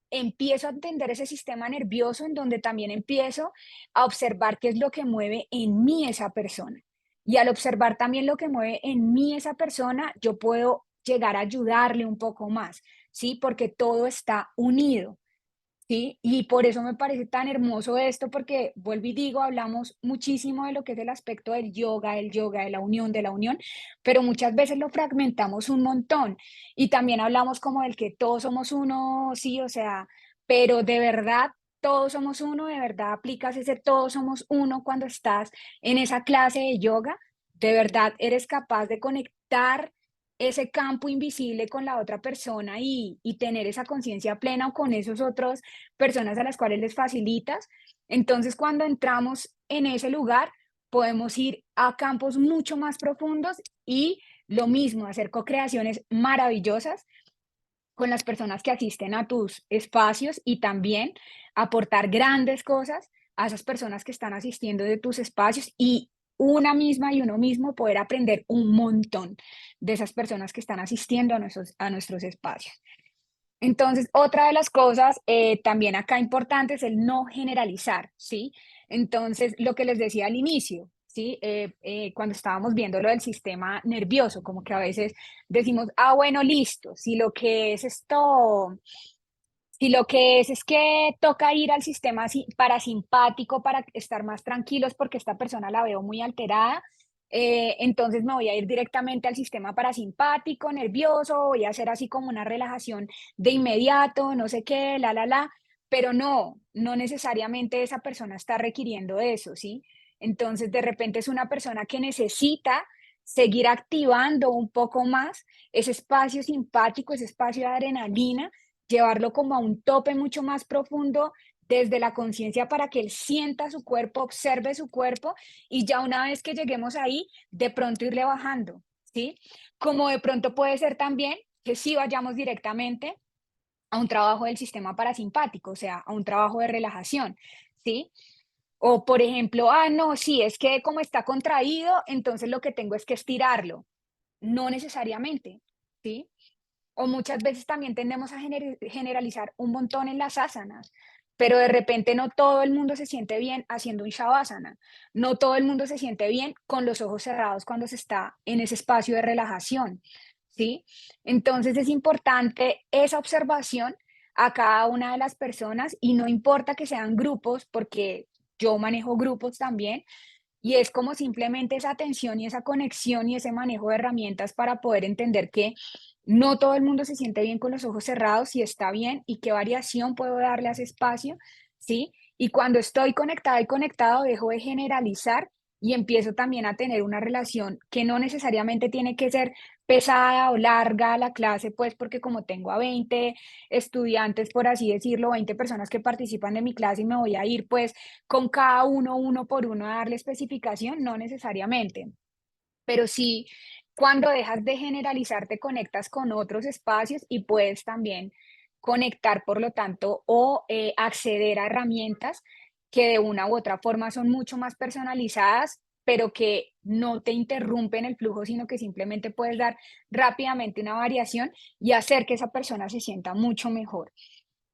empiezo a entender ese sistema nervioso en donde también empiezo a observar qué es lo que mueve en mí esa persona. Y al observar también lo que mueve en mí esa persona, yo puedo llegar a ayudarle un poco más, ¿sí? Porque todo está unido. Sí, y por eso me parece tan hermoso esto, porque vuelvo y digo, hablamos muchísimo de lo que es el aspecto del yoga, de la unión, pero muchas veces lo fragmentamos un montón y también hablamos como del que todos somos uno, sí, o sea, pero de verdad todos somos uno, de verdad aplicas ese todos somos uno cuando estás en esa clase de yoga, de verdad eres capaz de conectar ese campo invisible con la otra persona y tener esa conciencia plena o con esos otros personas a las cuales les facilitas. Entonces, cuando entramos en ese lugar, podemos ir a campos mucho más profundos y lo mismo, hacer co-creaciones maravillosas con las personas que asisten a tus espacios y también aportar grandes cosas a esas personas que están asistiendo de tus espacios y una misma y uno mismo poder aprender un montón de esas personas que están asistiendo a nuestros espacios. Entonces, otra de las cosas también acá importante es el no generalizar, ¿sí? Entonces, lo que les decía al inicio, ¿sí? Cuando estábamos viendo lo del sistema nervioso, como que a veces decimos, ah, bueno, listo, si lo que es esto, si lo que es que toca ir al sistema parasimpático para estar más tranquilos porque esta persona la veo muy alterada, entonces me voy a ir directamente al sistema parasimpático, nervioso, voy a hacer así como una relajación de inmediato, no sé qué, pero no, no necesariamente esa persona está requiriendo eso, ¿sí? Entonces de repente es una persona que necesita seguir activando un poco más ese espacio simpático, ese espacio de adrenalina, llevarlo como a un tope mucho más profundo desde la conciencia para que él sienta su cuerpo, observe su cuerpo y ya una vez que lleguemos ahí, de pronto irle bajando, ¿sí? Como de pronto puede ser también que sí vayamos directamente a un trabajo del sistema parasimpático, o sea, a un trabajo de relajación, ¿sí? O por ejemplo, ah, no, sí, es que como está contraído, entonces lo que tengo es que estirarlo. No necesariamente, ¿sí? O muchas veces también tendemos a generalizar un montón en las asanas, pero de repente no todo el mundo se siente bien haciendo un shavasana, no todo el mundo se siente bien con los ojos cerrados cuando se está en ese espacio de relajación, ¿sí? Entonces es importante esa observación a cada una de las personas y no importa que sean grupos, porque yo manejo grupos también, y es como simplemente esa atención y esa conexión y ese manejo de herramientas para poder entender que no todo el mundo se siente bien con los ojos cerrados y está bien y qué variación puedo darle a ese espacio, ¿sí? Y cuando estoy conectada y conectado, dejo de generalizar y empiezo también a tener una relación que no necesariamente tiene que ser pesada o larga la clase, pues porque como tengo a 20 estudiantes, por así decirlo, 20 personas que participan de mi clase y me voy a ir pues con cada uno, uno por uno, a darle especificación, no necesariamente, pero sí, cuando dejas de generalizar, te conectas con otros espacios y puedes también conectar, por lo tanto, o acceder a herramientas que de una u otra forma son mucho más personalizadas, pero que no te interrumpen el flujo, sino que simplemente puedes dar rápidamente una variación y hacer que esa persona se sienta mucho mejor.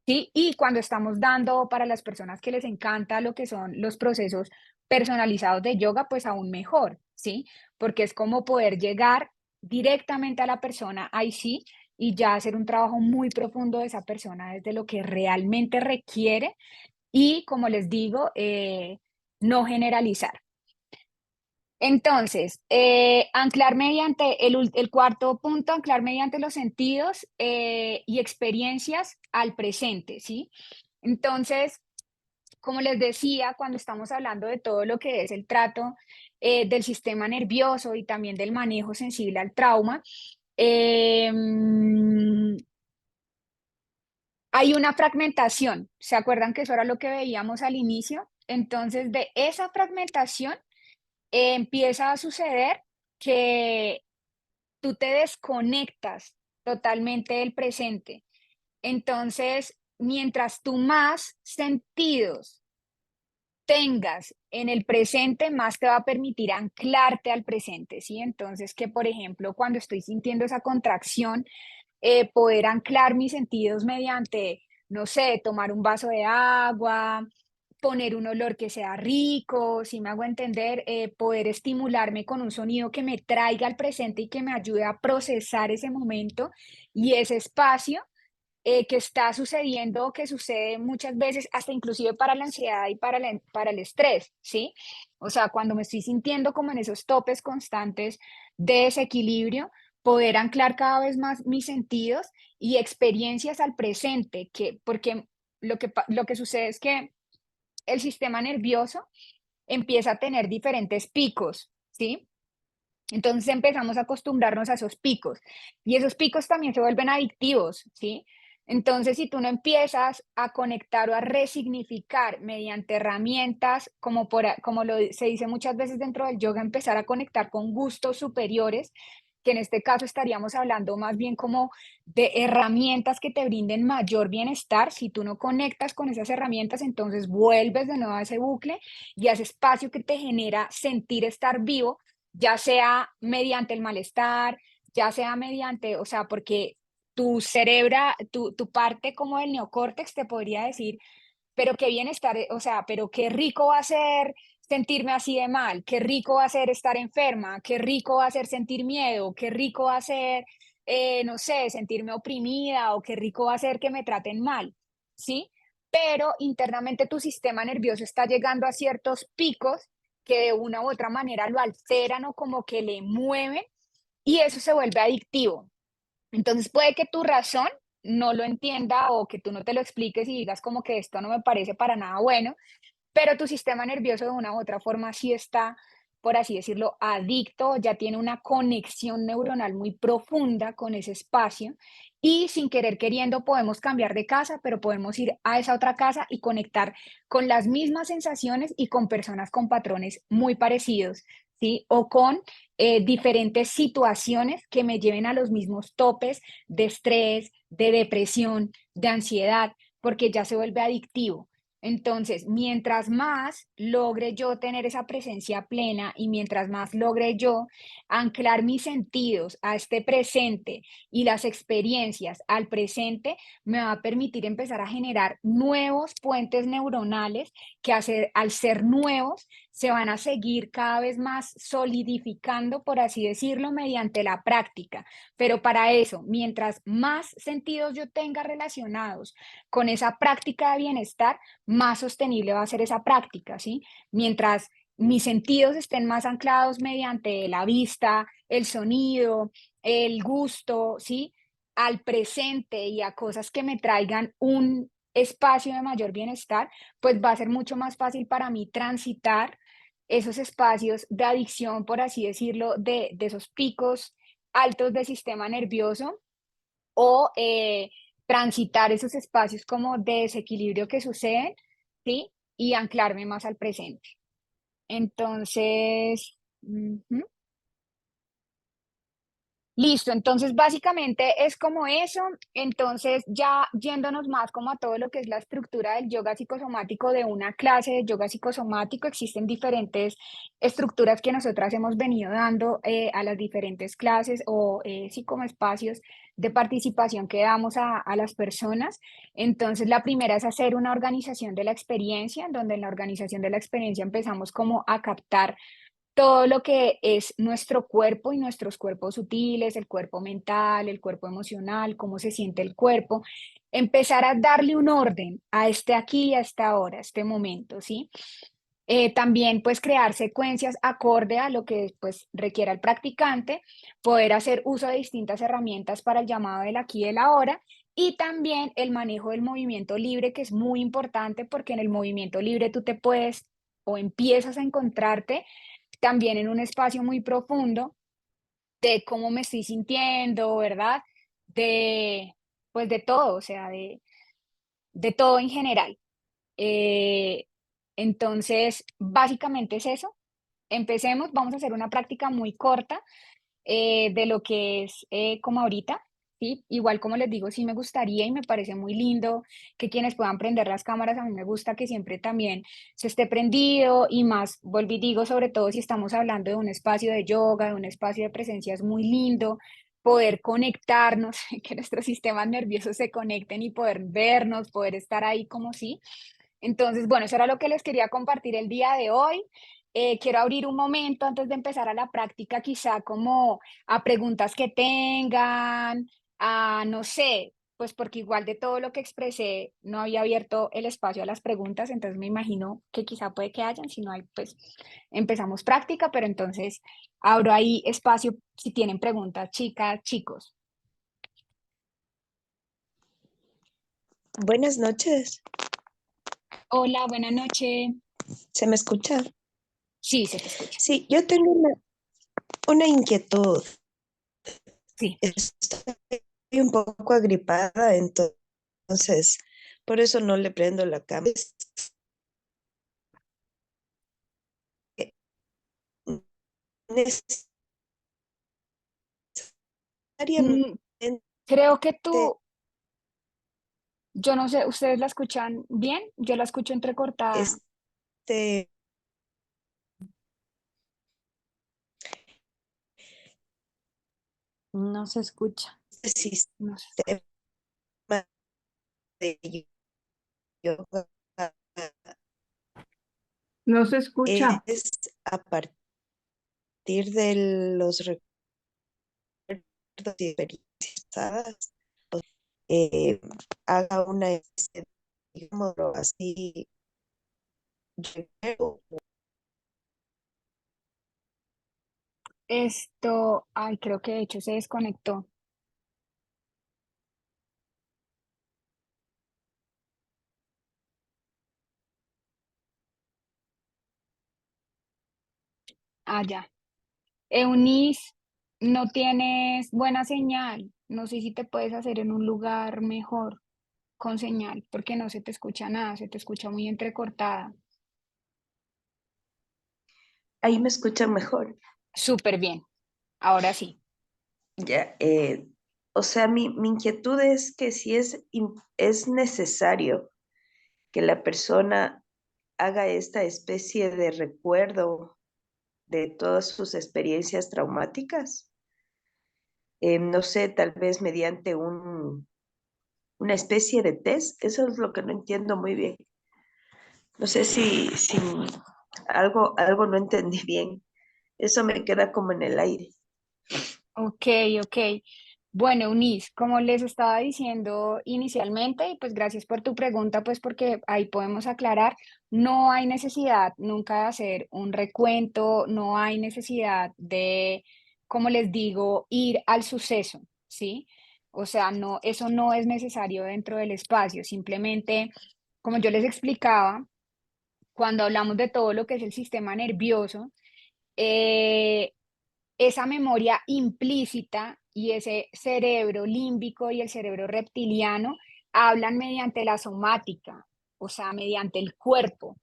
¿Sí? Y cuando estamos dando para las personas que les encanta lo que son los procesos personalizados de yoga, pues aún mejor, ¿sí? Porque es como poder llegar directamente a la persona, ahí sí, y ya hacer un trabajo muy profundo de esa persona desde lo que realmente requiere y, como les digo, no generalizar. Entonces, anclar mediante el cuarto punto, anclar mediante los sentidos y experiencias al presente, ¿sí? Entonces, como les decía, cuando estamos hablando de todo lo que es el trato del sistema nervioso y también del manejo sensible al trauma, hay una fragmentación. ¿Se acuerdan que eso era lo que veíamos al inicio? Entonces, de esa fragmentación empieza a suceder que tú te desconectas totalmente del presente. Entonces, mientras tú más sentidos tengas en el presente, más te va a permitir anclarte al presente, ¿sí? Entonces, que por ejemplo, cuando estoy sintiendo esa contracción, poder anclar mis sentidos mediante, no sé, tomar un vaso de agua, poner un olor que sea rico, si me hago entender, poder estimularme con un sonido que me traiga al presente y que me ayude a procesar ese momento y ese espacio que está sucediendo o que sucede muchas veces hasta inclusive para la ansiedad y para el estrés, ¿sí? O sea, cuando me estoy sintiendo como en esos topes constantes de desequilibrio, poder anclar cada vez más mis sentidos y experiencias al presente, porque lo que sucede es que el sistema nervioso empieza a tener diferentes picos, ¿sí? Entonces empezamos a acostumbrarnos a esos picos y esos picos también se vuelven adictivos, ¿sí? Entonces, si tú no empiezas a conectar o a resignificar mediante herramientas, se dice muchas veces dentro del yoga, empezar a conectar con gustos superiores, que en este caso estaríamos hablando más bien como de herramientas que te brinden mayor bienestar. Si tú no conectas con esas herramientas, entonces vuelves de nuevo a ese bucle y a ese espacio que te genera sentir estar vivo, ya sea mediante el malestar, ya sea mediante, o sea, porque tu cerebro, tu parte como el neocórtex te podría decir, pero qué bienestar, o sea, pero qué rico va a ser sentirme así de mal, qué rico va a ser estar enferma, qué rico va a ser sentir miedo, qué rico va a ser, no sé, sentirme oprimida o qué rico va a ser que me traten mal, ¿sí? Pero internamente tu sistema nervioso está llegando a ciertos picos que de una u otra manera lo alteran o como que le mueven y eso se vuelve adictivo. Entonces puede que tu razón no lo entienda o que tú no te lo expliques y digas como que esto no me parece para nada bueno, pero tu sistema nervioso de una u otra forma sí está, por así decirlo, adicto, ya tiene una conexión neuronal muy profunda con ese espacio y sin querer queriendo podemos cambiar de casa, pero podemos ir a esa otra casa y conectar con las mismas sensaciones y con personas con patrones muy parecidos, ¿sí? O con diferentes situaciones que me lleven a los mismos topes de estrés, de depresión, de ansiedad, porque ya se vuelve adictivo. Entonces, mientras más logre yo tener esa presencia plena y mientras más logre yo anclar mis sentidos a este presente y las experiencias al presente, me va a permitir empezar a generar nuevos puentes neuronales que al ser nuevos se van a seguir cada vez más solidificando, por así decirlo, mediante la práctica. Pero para eso, mientras más sentidos yo tenga relacionados con esa práctica de bienestar, más sostenible va a ser esa práctica, ¿sí? Mientras mis sentidos estén más anclados mediante la vista, el sonido, el gusto, ¿sí? Al presente y a cosas que me traigan un espacio de mayor bienestar, pues va a ser mucho más fácil para mí transitar esos espacios de adicción, por así decirlo, de esos picos altos del sistema nervioso o transitar esos espacios como de desequilibrio que suceden, ¿sí? Y anclarme más al presente. Entonces, ujú, Listo, entonces básicamente es como eso, entonces ya yéndonos más como a todo lo que es la estructura del yoga psicosomático de una clase de yoga psicosomático, existen diferentes estructuras que nosotras hemos venido dando a las diferentes clases o sí como espacios de participación que damos a las personas. Entonces la primera es hacer una organización de la experiencia, en donde en la organización de la experiencia empezamos como a captar todo lo que es nuestro cuerpo y nuestros cuerpos sutiles, el cuerpo mental, el cuerpo emocional, cómo se siente el cuerpo, empezar a darle un orden a este aquí, a esta hora, a este momento, ¿sí? También pues crear secuencias acorde a lo que pues requiera el practicante, poder hacer uso de distintas herramientas para el llamado del aquí y del ahora y también el manejo del movimiento libre, que es muy importante porque en el movimiento libre tú te puedes o empiezas a encontrarte también en un espacio muy profundo de cómo me estoy sintiendo, ¿verdad? De, pues de todo, o sea, de todo en general. Eh, entonces, básicamente es eso. Empecemos, vamos a hacer una práctica muy corta de lo que es como ahorita, ¿sí? Igual como les digo, sí me gustaría y me parece muy lindo que quienes puedan prender las cámaras, a mí me gusta que siempre también se esté prendido y más, vuelvo y digo, sobre todo si estamos hablando de un espacio de yoga, de un espacio de presencia, es muy lindo poder conectarnos, que nuestros sistemas nerviosos se conecten y poder vernos, poder estar ahí como sí. Entonces, bueno, eso era lo que les quería compartir el día de hoy. Quiero abrir un momento antes de empezar a la práctica, quizá como a preguntas que tengan, a no sé, pues porque igual de todo lo que expresé no había abierto el espacio a las preguntas, entonces me imagino que quizá puede que hayan, si no hay, pues empezamos práctica, pero entonces abro ahí espacio si tienen preguntas, chicas, chicos. Buenas noches. Hola, buenas noches. ¿Se me escucha? Sí, se te escucha. Sí, yo tengo una inquietud. Sí. Estoy un poco agripada, entonces por eso no le prendo la cámara. Mm, Necesariamente, creo que tú, yo no sé, ¿ustedes la escuchan bien? Yo la escucho entrecortada. este No se escucha. sistema No sé. de yoga No se escucha. es a partir de los recuerdos y experiencias pasadas, eh, haga una especie de, digámoslo así, recuerdo. Esto, ay, creo que de hecho se desconectó. Ah, ya. Eunice, no tienes buena señal. No sé si te puedes hacer en un lugar mejor con señal, porque no se te escucha nada, se te escucha muy entrecortada. Ahí me escuchan mejor. Súper bien. Ahora sí. Ya, o sea, mi inquietud es que si es necesario que la persona haga esta especie de recuerdo de todas sus experiencias traumáticas. No sé, tal vez mediante una especie de test. Eso es lo que no entiendo muy bien. No sé si algo no entendí bien. Eso me queda como en el aire. Ok, ok. Bueno, Eunice, como les estaba diciendo inicialmente, y pues gracias por tu pregunta, pues porque ahí podemos aclarar, no hay necesidad nunca de hacer un recuento, no hay necesidad de, como les digo, ir al suceso, ¿sí? O sea, no, eso no es necesario dentro del espacio, simplemente, como yo les explicaba, cuando hablamos de todo lo que es el sistema nervioso, eh, esa memoria implícita y ese cerebro límbico y el cerebro reptiliano hablan mediante la somática, o sea, mediante el cuerpo.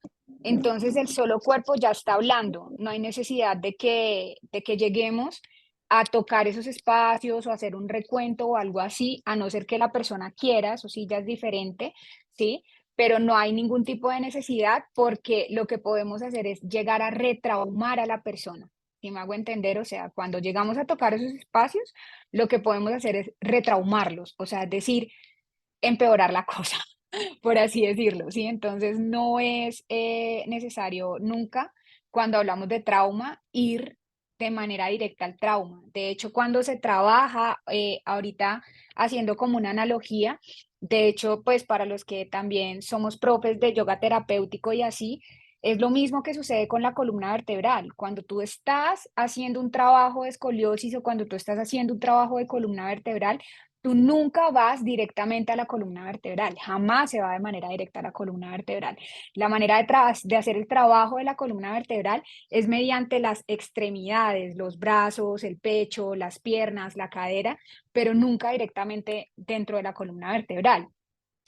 Entonces el solo cuerpo ya está hablando, no hay necesidad de que lleguemos. a tocar esos espacios o hacer un recuento o algo así, a no ser que la persona quiera, eso sí ya es diferente, ¿sí? Pero no hay ningún tipo de necesidad porque lo que podemos hacer es llegar a retraumar a la persona. ¿Sí me hago entender? O sea, cuando llegamos a tocar esos espacios, lo que podemos hacer es retraumarlos, o sea, es decir, empeorar la cosa, por así decirlo, ¿sí? Entonces no es necesario nunca, cuando hablamos de trauma, ir de manera directa al trauma. De hecho, cuando se trabaja, ahorita haciendo como una analogía, de hecho, pues para los que también somos profes de yoga terapéutico y así, es lo mismo que sucede con la columna vertebral. Cuando tú estás haciendo un trabajo de escoliosis o cuando tú estás haciendo un trabajo de columna vertebral, tú nunca vas directamente a la columna vertebral, jamás se va de manera directa a la columna vertebral. La manera de hacer el trabajo de la columna vertebral es mediante las extremidades, los brazos, el pecho, las piernas, la cadera, pero nunca directamente dentro de la columna vertebral.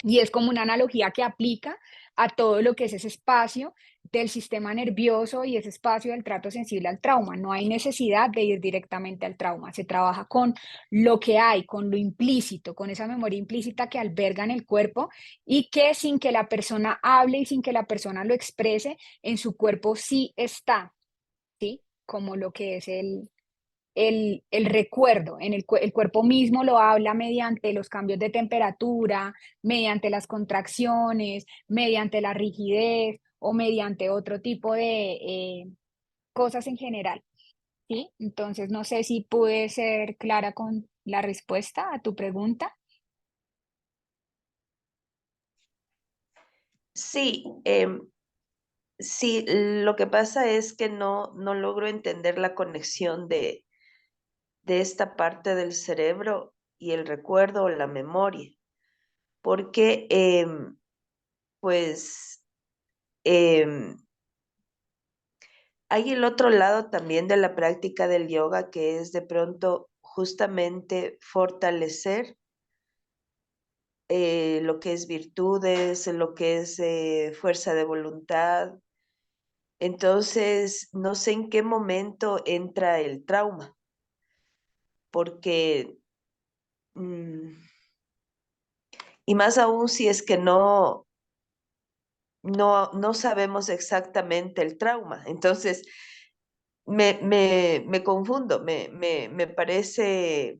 Y es como una analogía que aplica a todo lo que es ese espacio del sistema nervioso y ese espacio del trato sensible al trauma. No hay necesidad de ir directamente al trauma. Se trabaja con lo que hay, con lo implícito, con esa memoria implícita que alberga en el cuerpo y que sin que la persona hable y sin que la persona lo exprese, en su cuerpo sí está, ¿sí? Como lo que es el recuerdo, el cuerpo mismo lo habla mediante los cambios de temperatura, mediante las contracciones, mediante la rigidez o mediante otro tipo de cosas en general, ¿sí? Entonces, no sé si pude ser clara con la respuesta a tu pregunta. Sí, sí, lo que pasa es que no logro entender la conexión de esta parte del cerebro y el recuerdo o la memoria, porque pues em, hay el otro lado también de la práctica del yoga, que es de pronto justamente fortalecer lo que es virtudes, lo que es fuerza de voluntad. Entonces, no sé en qué momento entra el trauma, porque, mm, y más aún si es que no sabemos exactamente el trauma. Entonces, me confundo, me parece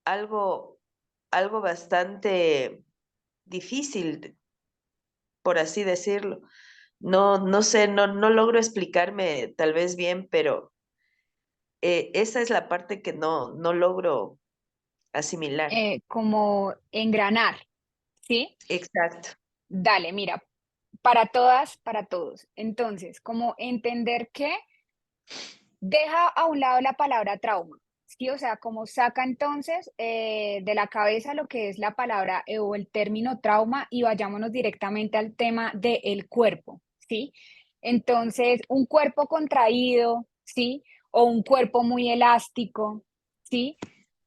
algo, algo bastante difícil, por así decirlo. No sé, no logro explicarme tal vez bien, pero esa es la parte que no logro asimilar. Como engranar, ¿sí? Exacto. Dale, mira, para todas, para todos. Entonces, como entender que deja a un lado la palabra trauma, ¿sí? O sea, como saca entonces de la cabeza lo que es la palabra o el término trauma y vayámonos directamente al tema del cuerpo, ¿sí? Entonces, un cuerpo contraído, ¿sí? O un cuerpo muy elástico, ¿sí?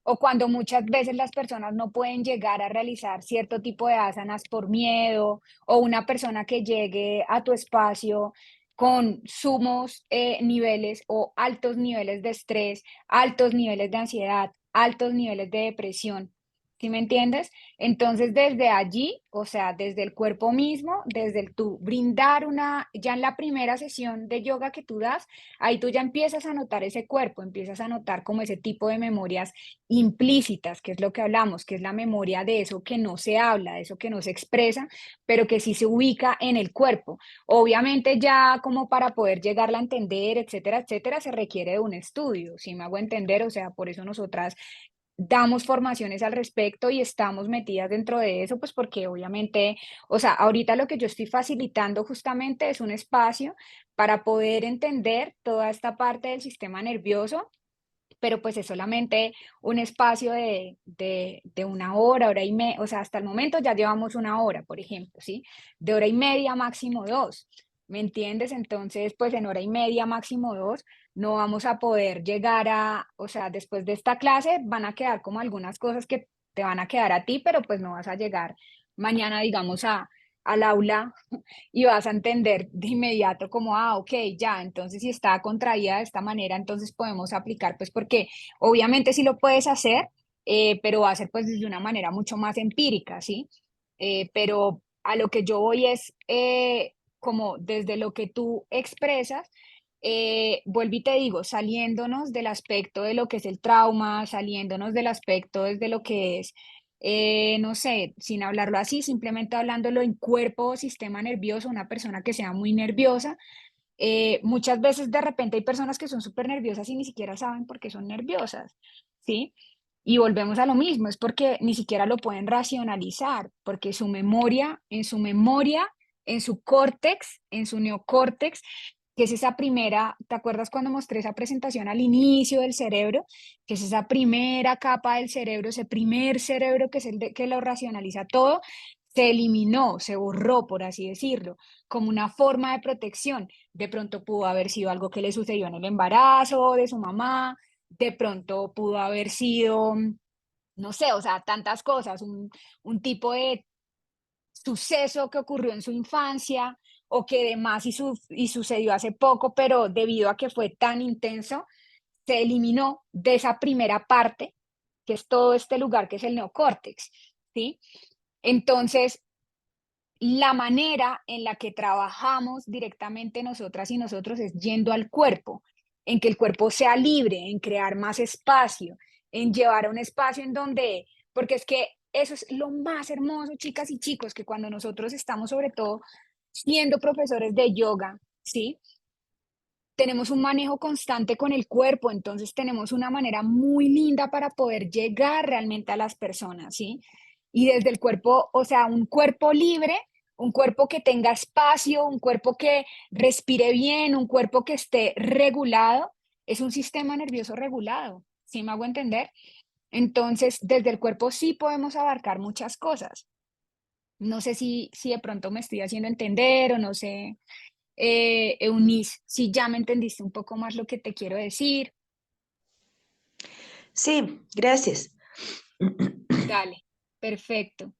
O cuando muchas veces las personas no pueden llegar a realizar cierto tipo de asanas por miedo, o una persona que llegue a tu espacio con sumos niveles o altos niveles de estrés, altos niveles de ansiedad, altos niveles de depresión. ¿Sí me entiendes? Entonces, desde allí, o sea, desde el cuerpo mismo, desde el tú brindar ya en la primera sesión de yoga que tú das, ahí tú ya empiezas a notar ese cuerpo, empiezas a notar como ese tipo de memorias implícitas, que es lo que hablamos, que es la memoria de eso que no se habla, de eso que no se expresa, pero que sí se ubica en el cuerpo. Obviamente ya como para poder llegarla a entender, etcétera, etcétera, se requiere de un estudio, si me hago entender, o sea, por eso nosotras damos formaciones al respecto y estamos metidas dentro de eso, pues porque obviamente, o sea, ahorita lo que yo estoy facilitando justamente es un espacio para poder entender toda esta parte del sistema nervioso, pero pues es solamente un espacio de una hora y media, o sea, hasta el momento ya llevamos una hora, por ejemplo, ¿sí? De hora y media, máximo dos, ¿me entiendes? Entonces, pues en hora y media, máximo dos, no vamos a poder llegar o sea, después de esta clase van a quedar como algunas cosas que te van a quedar a ti, pero pues no vas a llegar mañana, digamos, al aula y vas a entender de inmediato como, ah, ok, ya, entonces si está contraída de esta manera, entonces podemos aplicar, pues porque obviamente sí lo puedes hacer, pero va a ser pues desde una manera mucho más empírica, ¿sí? Pero a lo que yo voy es como desde lo que tú expresas, vuelvo y te digo, saliéndonos del aspecto de lo que es el trauma, saliéndonos del aspecto desde lo que es no sé, sin hablarlo así, simplemente hablándolo en cuerpo o sistema nervioso, una persona que sea muy nerviosa. Muchas veces de repente hay personas que son súper nerviosas y ni siquiera saben por qué son nerviosas, ¿sí? Y volvemos a lo mismo, es porque ni siquiera lo pueden racionalizar, porque en su córtex, en su neocórtex, que es esa primera, ¿te acuerdas cuando mostré esa presentación al inicio del cerebro? Que es esa primera capa del cerebro, ese primer cerebro que es el que lo racionaliza todo, se eliminó, se borró, por así decirlo, como una forma de protección. De pronto pudo haber sido algo que le sucedió en el embarazo de su mamá, de pronto pudo haber sido, no sé, o sea, tantas cosas, un tipo de suceso que ocurrió en su infancia o que además y sucedió hace poco, pero debido a que fue tan intenso, se eliminó de esa primera parte, que es todo este lugar que es el neocórtex, ¿sí? Entonces, la manera en la que trabajamos directamente nosotras y nosotros es yendo al cuerpo, en que el cuerpo sea libre, en crear más espacio, en llevar a un espacio en donde, porque es que eso es lo más hermoso, chicas y chicos, que cuando nosotros estamos sobre todo siendo profesores de yoga, ¿sí? Tenemos un manejo constante con el cuerpo, entonces tenemos una manera muy linda para poder llegar realmente a las personas, ¿sí? Y desde el cuerpo, o sea, un cuerpo libre, un cuerpo que tenga espacio, un cuerpo que respire bien, un cuerpo que esté regulado, es un sistema nervioso regulado, ¿sí me hago entender? Entonces, desde el cuerpo sí podemos abarcar muchas cosas. No sé si de pronto me estoy haciendo entender o no sé, Eunice, si ya me entendiste un poco más lo que te quiero decir. Sí, gracias. Dale, perfecto.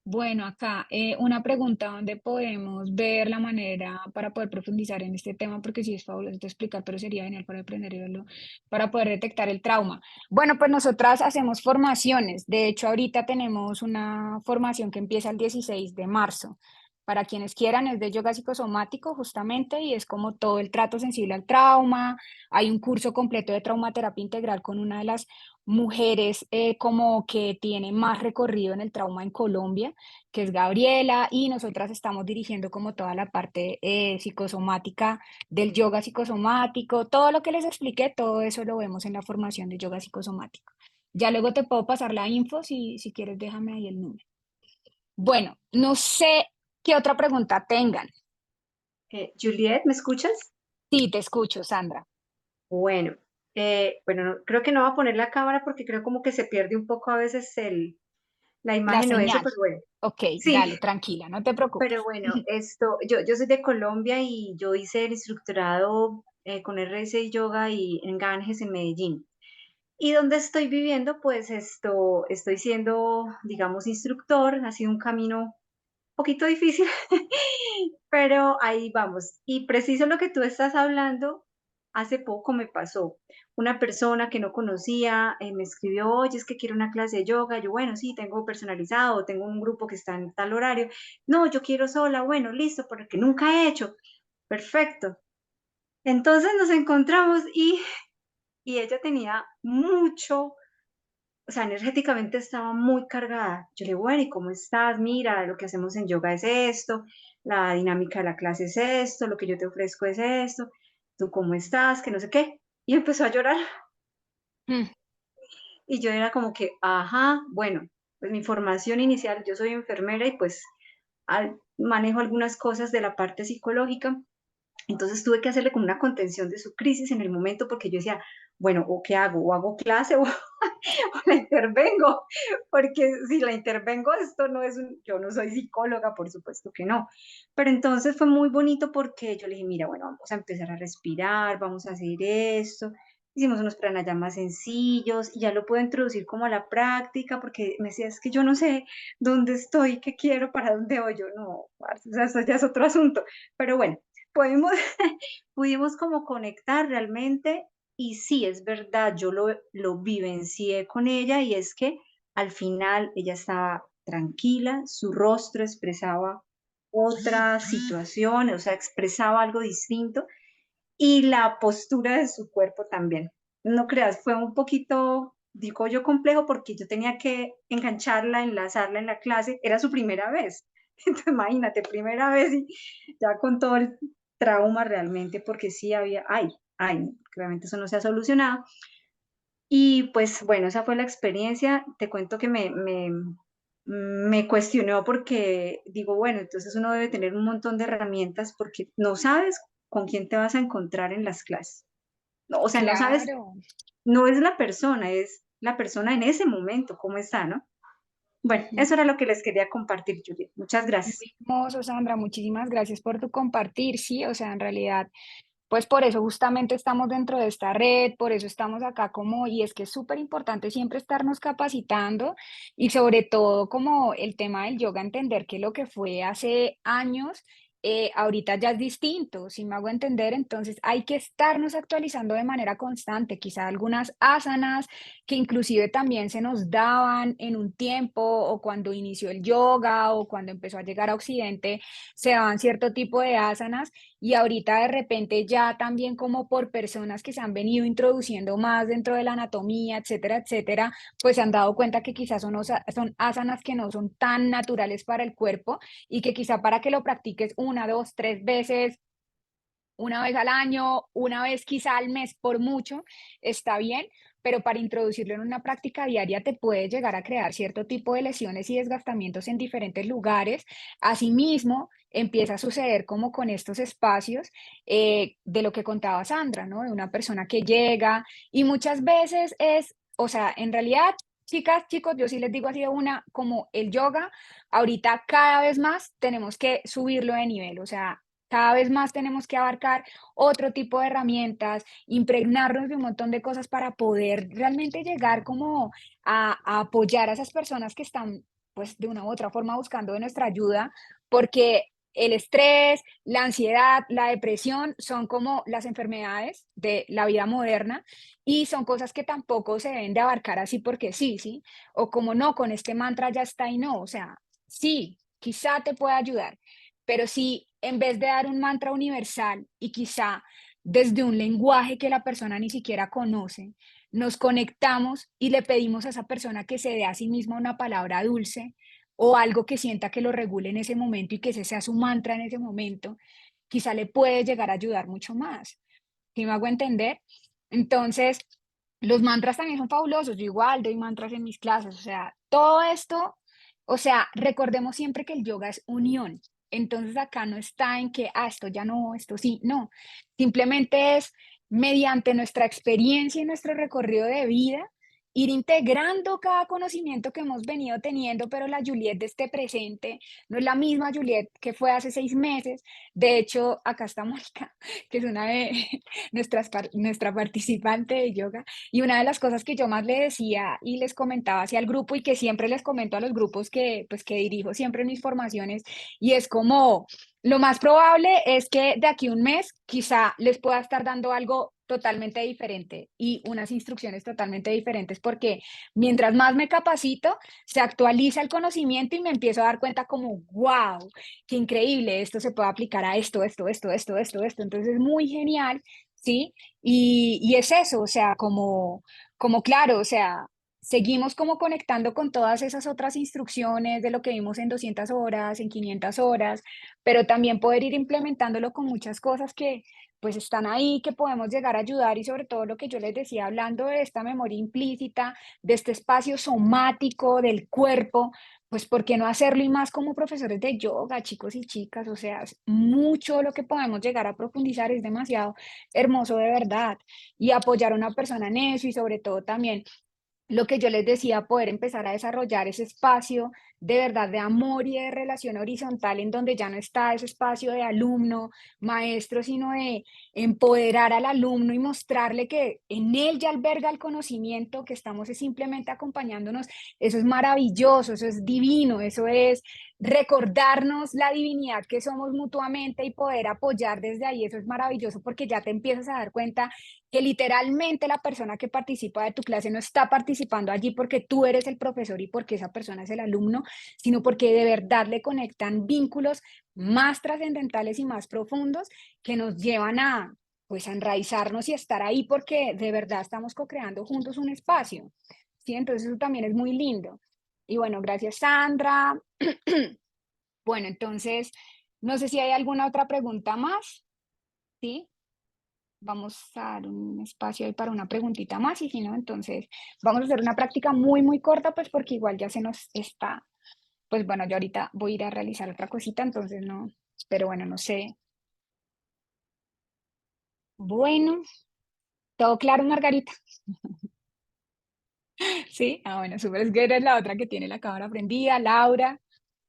Bueno, acá una pregunta donde podemos ver la manera para poder profundizar en este tema, porque sí es fabuloso de explicar, pero sería genial para aprender y verlo, para poder detectar el trauma. Bueno, pues nosotras hacemos formaciones. De hecho, ahorita tenemos una formación que empieza el 16 de marzo. Para quienes quieran, es de yoga psicosomático justamente y es como todo el trato sensible al trauma. Hay un curso completo de traumaterapia integral con una de las mujeres como que tiene más recorrido en el trauma en Colombia, que es Gabriela, y nosotras estamos dirigiendo como toda la parte psicosomática del yoga psicosomático. Todo lo que les expliqué, todo eso lo vemos en la formación de yoga psicosomático. Ya luego te puedo pasar la info si quieres, déjame ahí el número. Bueno, no sé qué otra pregunta tengan. Juliet, ¿me escuchas? Sí, te escucho, Sandra. Bueno, creo que no voy a poner la cámara porque creo como que se pierde un poco a veces la La imagen o eso, señal. pero bueno, Ok, sí, dale, tranquila, no te pero preocupes. bueno, yo soy de Colombia y yo hice el instructorado con RS Yoga y en Ganges en Medellín. Y donde estoy viviendo, pues estoy siendo, digamos, instructor, ha sido un camino un poquito difícil, pero ahí vamos. Y preciso lo que tú estás hablando, hace poco me pasó. Una persona que no conocía me escribió, oye, es que quiero una clase de yoga. Yo, bueno, sí, tengo personalizado, tengo un grupo que está en tal horario. No, yo quiero sola, bueno, listo, porque nunca he hecho. Perfecto. Entonces nos encontramos y ella tenía mucho, o sea, energéticamente estaba muy cargada. Yo le digo, bueno, ¿y cómo estás? Mira, lo que hacemos en yoga es esto, la dinámica de la clase es esto, lo que yo te ofrezco es esto, ¿tú cómo estás? Que no sé qué. Y empezó a llorar. Mm, Y yo era como que, ajá, bueno, pues mi formación inicial, yo soy enfermera y pues manejo algunas cosas de la parte psicológica. Entonces tuve que hacerle como una contención de su crisis en el momento porque yo decía, bueno, ¿o qué hago? ¿O hago clase o, o la intervengo? Porque si la intervengo, esto no es yo no soy psicóloga, por supuesto que no. Pero entonces fue muy bonito porque yo le dije, mira, bueno, vamos a empezar a respirar, vamos a hacer esto. hicimos unos pranayamas sencillos y ya lo puedo introducir como a la práctica porque me decía, es que yo no sé dónde estoy, qué quiero, para dónde voy. Yo no, parce, o sea, eso ya es otro asunto. Pero bueno, pudimos, pudimos como conectar realmente y sí, es verdad, yo lo vivencié con ella y es que al final ella estaba tranquila, su rostro expresaba otra situación, o sea, expresaba algo distinto y la postura de su cuerpo también. No creas, fue un poquito, digo yo, complejo porque yo tenía que engancharla, enlazarla en la clase, era su primera vez. Entonces, imagínate, primera vez y ya con todo el trauma realmente, porque sí había, ay, claramente eso no se ha solucionado. Y pues bueno, esa fue la experiencia. Te cuento que me cuestionó porque digo, bueno, entonces uno debe tener un montón de herramientas porque no sabes con quién te vas a encontrar en las clases. No, o sea, no sabes, Claro. no es la persona en ese momento, cómo está, ¿no? Bueno, eso era lo que les quería compartir, Juliet. Muchas gracias. Muy hermoso, Sandra, muchísimas gracias por tu compartir. Sí, o sea, en realidad, pues por eso justamente estamos dentro de esta red, por eso estamos acá como, y es que es súper importante siempre estarnos capacitando y sobre todo como el tema del yoga, entender que lo que fue hace años, ahorita ya es distinto, si me hago entender, entonces hay que estarnos actualizando de manera constante, quizá algunas asanas que inclusive también se nos daban en un tiempo o cuando inició el yoga o cuando empezó a llegar a Occidente, se daban cierto tipo de asanas y ahorita de repente ya también como por personas que se han venido introduciendo más dentro de la anatomía, etcétera, etcétera, pues se han dado cuenta que quizás son asanas que no son tan naturales para el cuerpo y que quizá para que lo practiques una, dos, tres veces, una vez al año, una vez quizá al mes por mucho, está bien, pero para introducirlo en una práctica diaria te puede llegar a crear cierto tipo de lesiones y desgastamientos en diferentes lugares. Asimismo, empieza a suceder como con estos espacios de lo que contaba Sandra, ¿no? De una persona que llega y muchas veces es, o sea, en realidad, chicas, chicos, yo sí les digo así de una, como el yoga, ahorita cada vez más tenemos que subirlo de nivel, o sea, cada vez más tenemos que abarcar otro tipo de herramientas, impregnarnos de un montón de cosas para poder realmente llegar como a apoyar a esas personas que están, pues, de una u otra forma buscando de nuestra ayuda, porque el estrés, la ansiedad, la depresión son como las enfermedades de la vida moderna y son cosas que tampoco se deben de abarcar así porque sí, ¿sí? O como no, con este mantra ya está y no, o sea, sí, quizá te pueda ayudar, pero si en vez de dar un mantra universal y quizá desde un lenguaje que la persona ni siquiera conoce, nos conectamos y le pedimos a esa persona que se dé a sí misma una palabra dulce o algo que sienta que lo regule en ese momento y que ese sea su mantra en ese momento, quizá le puede llegar a ayudar mucho más. ¿Sí me hago entender? Entonces, los mantras también son fabulosos. Yo igual doy mantras en mis clases. O sea, todo esto, o sea, recordemos siempre que el yoga es unión. Entonces acá no está en que, esto ya no, esto sí, no. Simplemente es mediante nuestra experiencia y nuestro recorrido de vida, ir integrando cada conocimiento que hemos venido teniendo, pero la Juliet de este presente no es la misma Juliet que fue hace 6 meses. De hecho, acá está Mónica, que es una de nuestra participante de yoga, y una de las cosas que yo más le decía y les comentaba hacia el grupo y que siempre les comento a los grupos que, pues, que dirijo siempre en mis formaciones, y es como, lo más probable es que de aquí a un mes quizá les pueda estar dando algo totalmente diferente y unas instrucciones totalmente diferentes, porque mientras más me capacito, se actualiza el conocimiento y me empiezo a dar cuenta como, wow, qué increíble, esto se puede aplicar a esto. Entonces es muy genial, ¿sí? Y es eso, o sea, como claro, o sea, seguimos como conectando con todas esas otras instrucciones de lo que vimos en 200 horas, en 500 horas, pero también poder ir implementándolo con muchas cosas que pues están ahí, que podemos llegar a ayudar y sobre todo lo que yo les decía, hablando de esta memoria implícita, de este espacio somático del cuerpo, pues ¿por qué no hacerlo y más como profesores de yoga, chicos y chicas? O sea, es mucho lo que podemos llegar a profundizar, es demasiado hermoso de verdad y apoyar a una persona en eso y sobre todo también lo que yo les decía, poder empezar a desarrollar ese espacio de verdad de amor y de relación horizontal en donde ya no está ese espacio de alumno, maestro, sino de empoderar al alumno y mostrarle que en él ya alberga el conocimiento, que estamos es simplemente acompañándonos. Eso es maravilloso, eso es divino, eso es recordarnos la divinidad que somos mutuamente y poder apoyar desde ahí. Eso es maravilloso porque ya te empiezas a dar cuenta que literalmente la persona que participa de tu clase no está participando allí porque tú eres el profesor y porque esa persona es el alumno, sino porque de verdad le conectan vínculos más trascendentales y más profundos que nos llevan a, pues, a enraizarnos y estar ahí porque de verdad estamos co-creando juntos un espacio, ¿sí? Entonces eso también es muy lindo. Y bueno, gracias Sandra. Bueno, entonces, no sé si hay alguna otra pregunta más, ¿sí? Vamos a dar un espacio ahí para una preguntita más y si no, entonces vamos a hacer una práctica muy, muy corta, pues porque igual ya se nos está, pues bueno, yo ahorita voy a ir a realizar otra cosita, entonces no, pero bueno, no sé. Bueno, ¿todo claro, Margarita? Sí, bueno, súper, es que eres la otra que tiene la cámara prendida, Laura.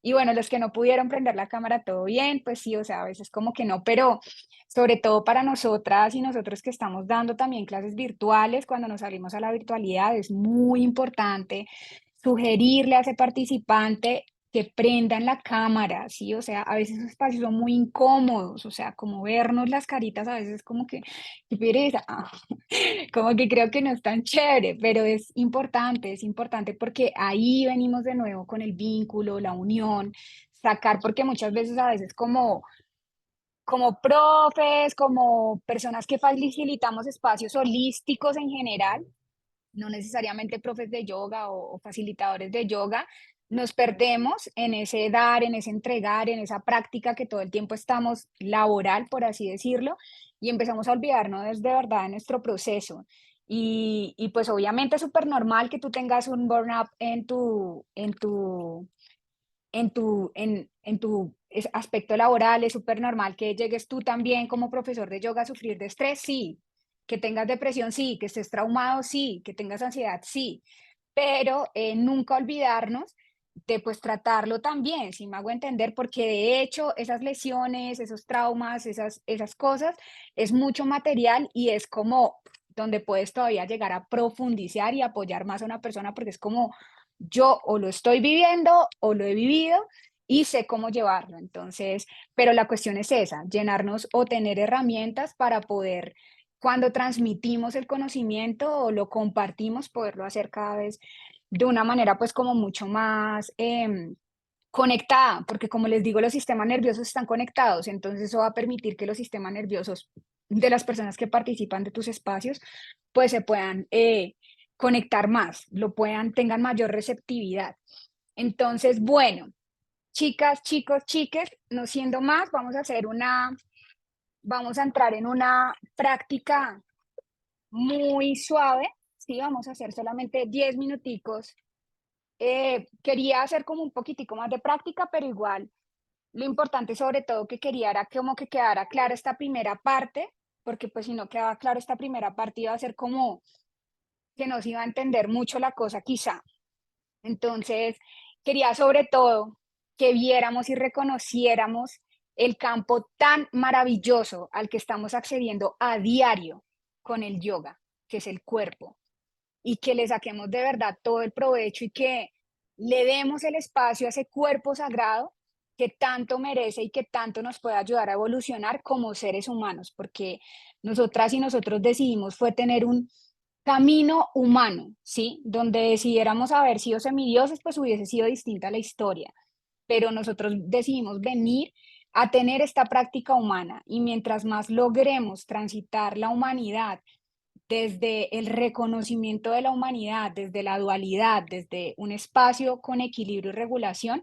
Y bueno, los que no pudieron prender la cámara, todo bien, pues sí, o sea, a veces como que no, pero sobre todo para nosotras y nosotros que estamos dando también clases virtuales, cuando nos salimos a la virtualidad, es muy importante sugerirle a ese participante que prendan la cámara, ¿sí? O sea, a veces esos espacios son muy incómodos, o sea, como vernos las caritas a veces como que, qué pereza, como que creo que no es tan chévere, pero es importante porque ahí venimos de nuevo con el vínculo, la unión, sacar, porque muchas veces a veces como profes, como personas que facilitamos espacios holísticos en general, no necesariamente profes de yoga o facilitadores de yoga, nos perdemos en ese dar, en ese entregar, en esa práctica que todo el tiempo estamos laboral, por así decirlo, y empezamos a olvidarnos de verdad de nuestro proceso. Y pues obviamente es súper normal que tú tengas un burnout en tu aspecto laboral, es súper normal que llegues tú también como profesor de yoga a sufrir de estrés, sí, que tengas depresión, sí, que estés traumado, sí, que tengas ansiedad, sí, pero nunca olvidarnos de pues tratarlo también, si me hago entender, porque de hecho esas lesiones, esos traumas, esas cosas, es mucho material y es como donde puedes todavía llegar a profundizar y apoyar más a una persona, porque es como yo o lo estoy viviendo o lo he vivido y sé cómo llevarlo. Entonces, pero la cuestión es esa, llenarnos o tener herramientas para poder, cuando transmitimos el conocimiento o lo compartimos, poderlo hacer cada vez de una manera pues como mucho más conectada, porque como les digo, los sistemas nerviosos están conectados, entonces eso va a permitir que los sistemas nerviosos de las personas que participan de tus espacios pues se puedan conectar más, tengan mayor receptividad. Entonces, bueno, chicas, chicos, chiques, no siendo más, vamos a entrar en una práctica muy suave, ¿sí? Vamos a hacer solamente 10 minuticos. Quería hacer como un poquitico más de práctica, pero igual lo importante sobre todo que quería era como que quedara clara esta primera parte, porque pues si no quedaba clara esta primera parte iba a ser como que no se iba a entender mucho la cosa quizá. Entonces, quería sobre todo que viéramos y reconociéramos el campo tan maravilloso al que estamos accediendo a diario con el yoga, que es el cuerpo, y que le saquemos de verdad todo el provecho y que le demos el espacio a ese cuerpo sagrado que tanto merece y que tanto nos puede ayudar a evolucionar como seres humanos, porque nosotras y nosotros decidimos fue tener un camino humano, ¿sí? Donde decidiéramos haber sido semidioses, pues hubiese sido distinta la historia, pero nosotros decidimos venir a tener esta práctica humana y mientras más logremos transitar la humanidad desde el reconocimiento de la humanidad, desde la dualidad, desde un espacio con equilibrio y regulación,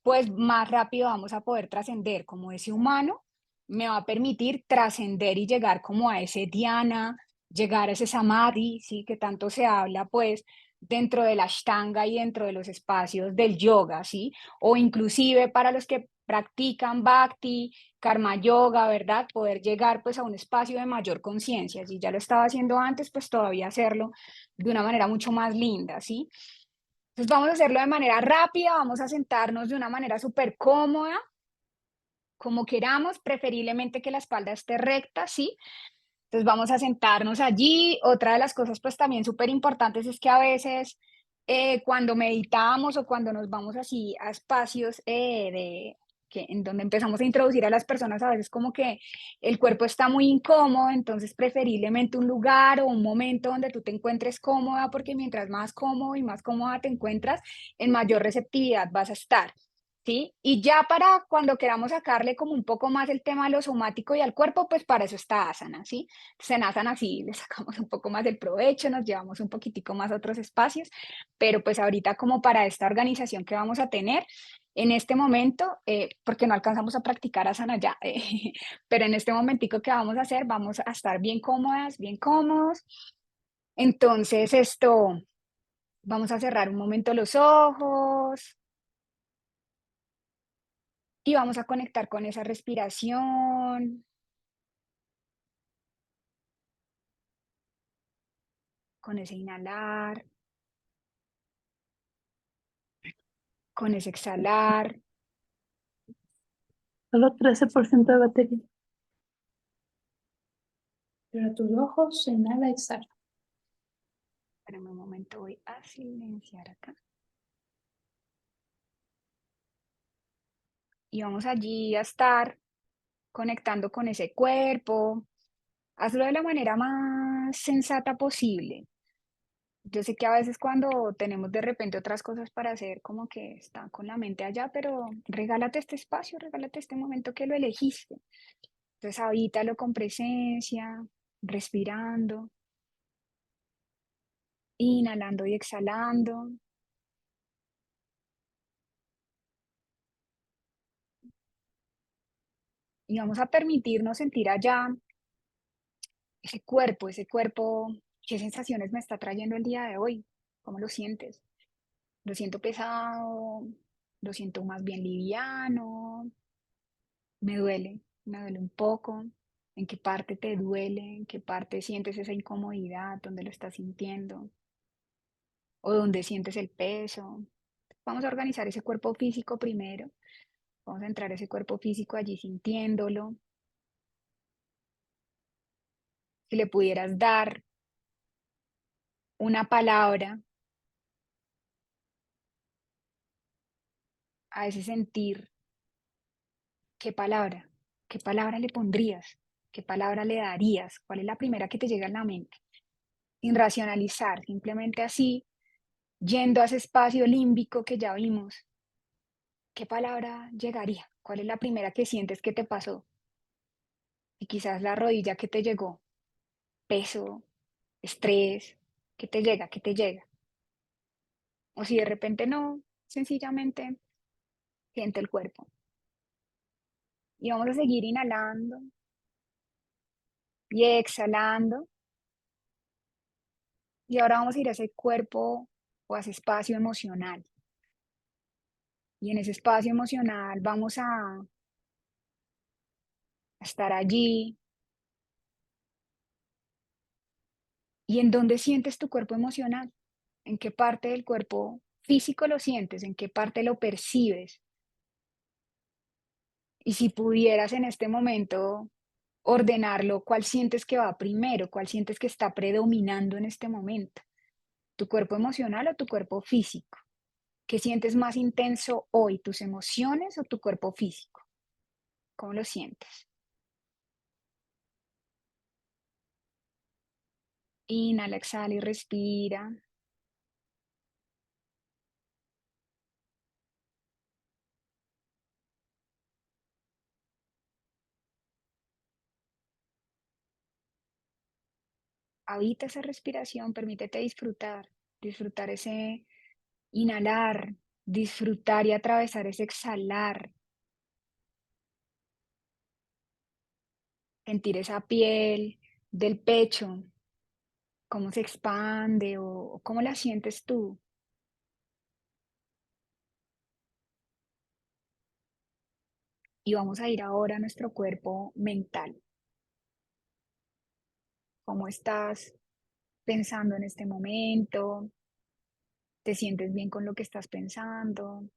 pues más rápido vamos a poder trascender como ese humano me va a permitir trascender y llegar como a ese dhyana, llegar a ese samadhi, ¿sí? Que tanto se habla pues dentro de la ashtanga y dentro de los espacios del yoga, ¿sí? O inclusive para los que practican Bhakti, Karma Yoga, ¿verdad? Poder llegar pues a un espacio de mayor conciencia. Si ya lo estaba haciendo antes, pues todavía hacerlo de una manera mucho más linda, ¿sí? Entonces vamos a hacerlo de manera rápida, vamos a sentarnos de una manera súper cómoda, como queramos, preferiblemente que la espalda esté recta, ¿sí? Entonces vamos a sentarnos allí. Otra de las cosas pues también súper importantes es que a veces cuando meditamos o cuando nos vamos así a espacios en donde empezamos a introducir a las personas, a veces como que el cuerpo está muy incómodo, entonces preferiblemente un lugar o un momento donde tú te encuentres cómoda, porque mientras más cómodo y más cómoda te encuentras, en mayor receptividad vas a estar. ¿Sí? Y ya para cuando queramos sacarle como un poco más el tema de lo somático y al cuerpo, pues para eso está asana, ¿sí? Entonces en asana sí le sacamos un poco más del provecho, nos llevamos un poquitico más a otros espacios, pero pues ahorita como para esta organización que vamos a tener, en este momento, porque no alcanzamos a practicar asana ya, pero en este momentico que vamos a hacer, vamos a estar bien cómodas, bien cómodos. Entonces vamos a cerrar un momento los ojos. Y vamos a conectar con esa respiración, con ese inhalar, con ese exhalar. Solo 13% de batería. Cierra tus ojos, inhala, exhala. Espérame un momento, voy a silenciar acá. Y vamos allí a estar conectando con ese cuerpo. Hazlo de la manera más sensata posible. Yo sé que a veces cuando tenemos de repente otras cosas para hacer, como que está con la mente allá, pero regálate este espacio, regálate este momento que lo elegiste. Entonces habítalo con presencia, respirando, inhalando y exhalando. Y vamos a permitirnos sentir allá ese cuerpo, qué sensaciones me está trayendo el día de hoy, ¿cómo lo sientes? ¿Lo siento pesado? ¿Lo siento más bien liviano? Me duele un poco. ¿En qué parte te duele? ¿En qué parte sientes esa incomodidad? ¿Dónde lo estás sintiendo? ¿O dónde sientes el peso? Vamos a organizar ese cuerpo físico primero. Vamos a entrar a ese cuerpo físico allí sintiéndolo. Si le pudieras dar una palabra a ese sentir, ¿qué palabra? ¿Qué palabra le pondrías? ¿Qué palabra le darías? ¿Cuál es la primera que te llega a la mente? Sin racionalizar, simplemente así, yendo a ese espacio límbico que ya vimos. ¿Qué palabra llegaría? ¿Cuál es la primera que sientes que te pasó? Y quizás la rodilla que te llegó, peso, estrés, ¿qué te llega? ¿Qué te llega? O si de repente no, sencillamente siente el cuerpo. Y vamos a seguir inhalando y exhalando. Y ahora vamos a ir a ese cuerpo o a ese espacio emocional. Y en ese espacio emocional vamos a estar allí. ¿Y en dónde sientes tu cuerpo emocional? ¿En qué parte del cuerpo físico lo sientes? ¿En qué parte lo percibes? Y si pudieras en este momento ordenarlo, ¿cuál sientes que va primero? ¿Cuál sientes que está predominando en este momento? ¿Tu cuerpo emocional o tu cuerpo físico? ¿Qué sientes más intenso hoy, tus emociones o tu cuerpo físico? ¿Cómo lo sientes? Inhala, exhala y respira. Habita esa respiración, permítete disfrutar, disfrutar ese inhalar, disfrutar y atravesar ese exhalar, sentir esa piel del pecho, cómo se expande o cómo la sientes tú. Y vamos a ir ahora a nuestro cuerpo mental. ¿Cómo estás pensando en este momento? ¿Te sientes bien con lo que estás pensando?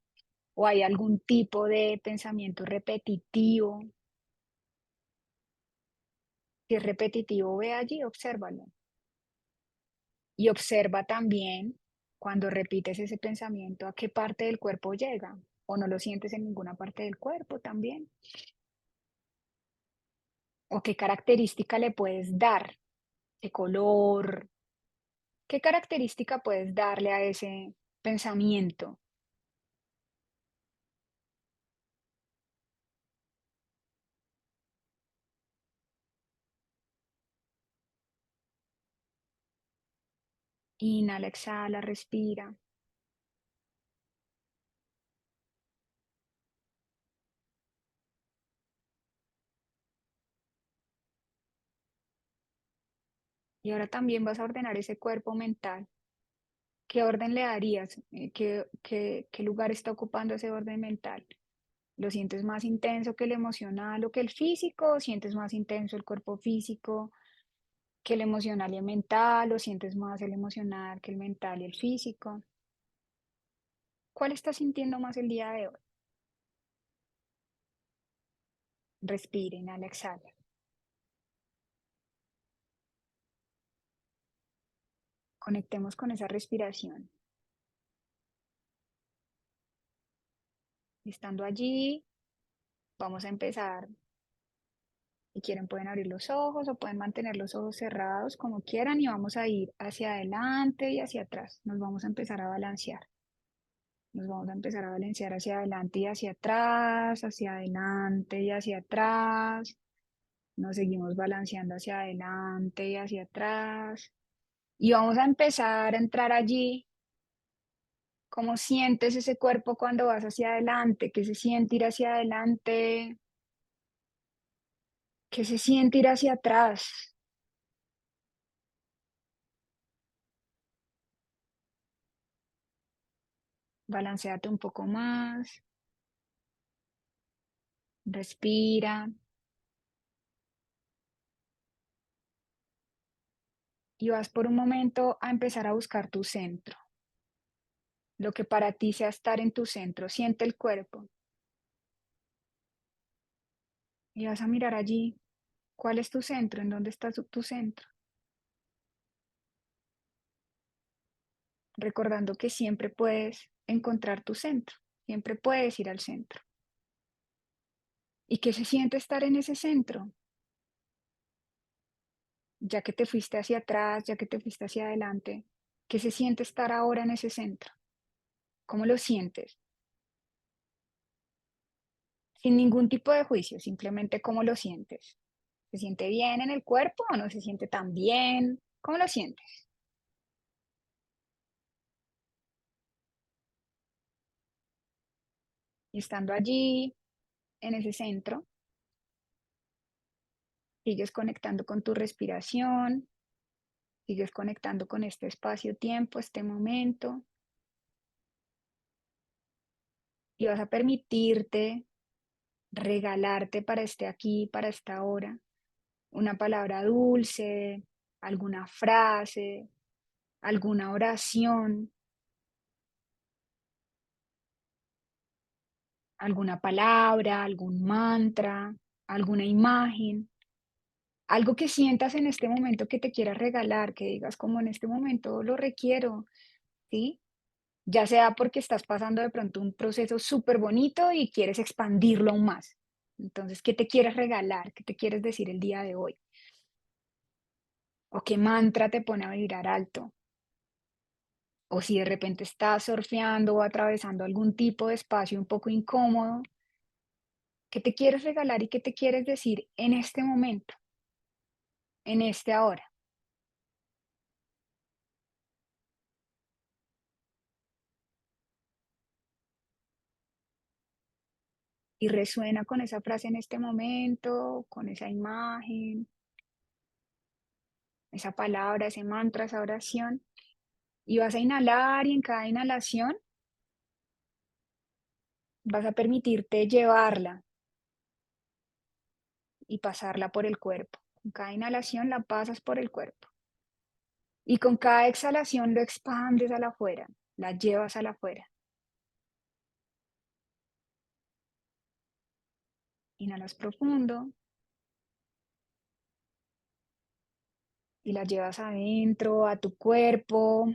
¿O hay algún tipo de pensamiento repetitivo? Si es repetitivo, ve allí, obsérvalo. Y observa también cuando repites ese pensamiento a qué parte del cuerpo llega o no lo sientes en ninguna parte del cuerpo también. O qué característica le puedes dar, qué color, qué característica puedes darle a ese pensamiento. Inhala, exhala, respira. Y ahora también vas a ordenar ese cuerpo mental. ¿Qué orden le darías? ¿Qué lugar está ocupando ese orden mental? ¿Lo sientes más intenso que el emocional o que el físico? ¿O sientes más intenso el cuerpo físico que el emocional y el mental? ¿O sientes más el emocional que el mental y el físico? ¿Cuál estás sintiendo más el día de hoy? Respire, inhala, exhala. Conectemos con esa respiración. Estando allí, vamos a empezar. Si quieren pueden abrir los ojos o pueden mantener los ojos cerrados como quieran y vamos a ir hacia adelante y hacia atrás. Nos vamos a empezar a balancear. Nos vamos a empezar a balancear hacia adelante y hacia atrás, hacia adelante y hacia atrás. Nos seguimos balanceando hacia adelante y hacia atrás. Y vamos a empezar a entrar allí. ¿Cómo sientes ese cuerpo cuando vas hacia adelante? ¿Qué se siente ir hacia adelante? ¿Qué se siente ir hacia atrás? Balanceate un poco más. Respira. Y vas por un momento a empezar a buscar tu centro. Lo que para ti sea estar en tu centro. Siente el cuerpo. Y vas a mirar allí. ¿Cuál es tu centro? ¿En dónde está tu centro? Recordando que siempre puedes encontrar tu centro. Siempre puedes ir al centro. ¿Y qué se siente estar en ese centro? Ya que te fuiste hacia atrás, ya que te fuiste hacia adelante, ¿qué se siente estar ahora en ese centro? ¿Cómo lo sientes? Sin ningún tipo de juicio, simplemente cómo lo sientes. ¿Se siente bien en el cuerpo o no se siente tan bien? ¿Cómo lo sientes? Y estando allí, en ese centro, sigues conectando con tu respiración, sigues conectando con este espacio-tiempo, este momento, y vas a permitirte regalarte para este aquí, para esta hora, una palabra dulce, alguna frase, alguna oración, alguna palabra, algún mantra, alguna imagen, algo que sientas en este momento que te quieras regalar, que digas como en este momento lo requiero, ¿sí? Ya sea porque estás pasando de pronto un proceso súper bonito y quieres expandirlo aún más. Entonces, ¿qué te quieres regalar? ¿Qué te quieres decir el día de hoy? ¿O qué mantra te pone a vibrar alto? O si de repente estás surfeando o atravesando algún tipo de espacio un poco incómodo, ¿qué te quieres regalar y qué te quieres decir en este momento, en este ahora? Y resuena con esa frase en este momento, con esa imagen, esa palabra, ese mantra, esa oración. Y vas a inhalar y en cada inhalación vas a permitirte llevarla y pasarla por el cuerpo. Con cada inhalación la pasas por el cuerpo. Y con cada exhalación lo expandes a la afuera, la llevas a la afuera. Inhalas profundo. Y la llevas adentro, a tu cuerpo.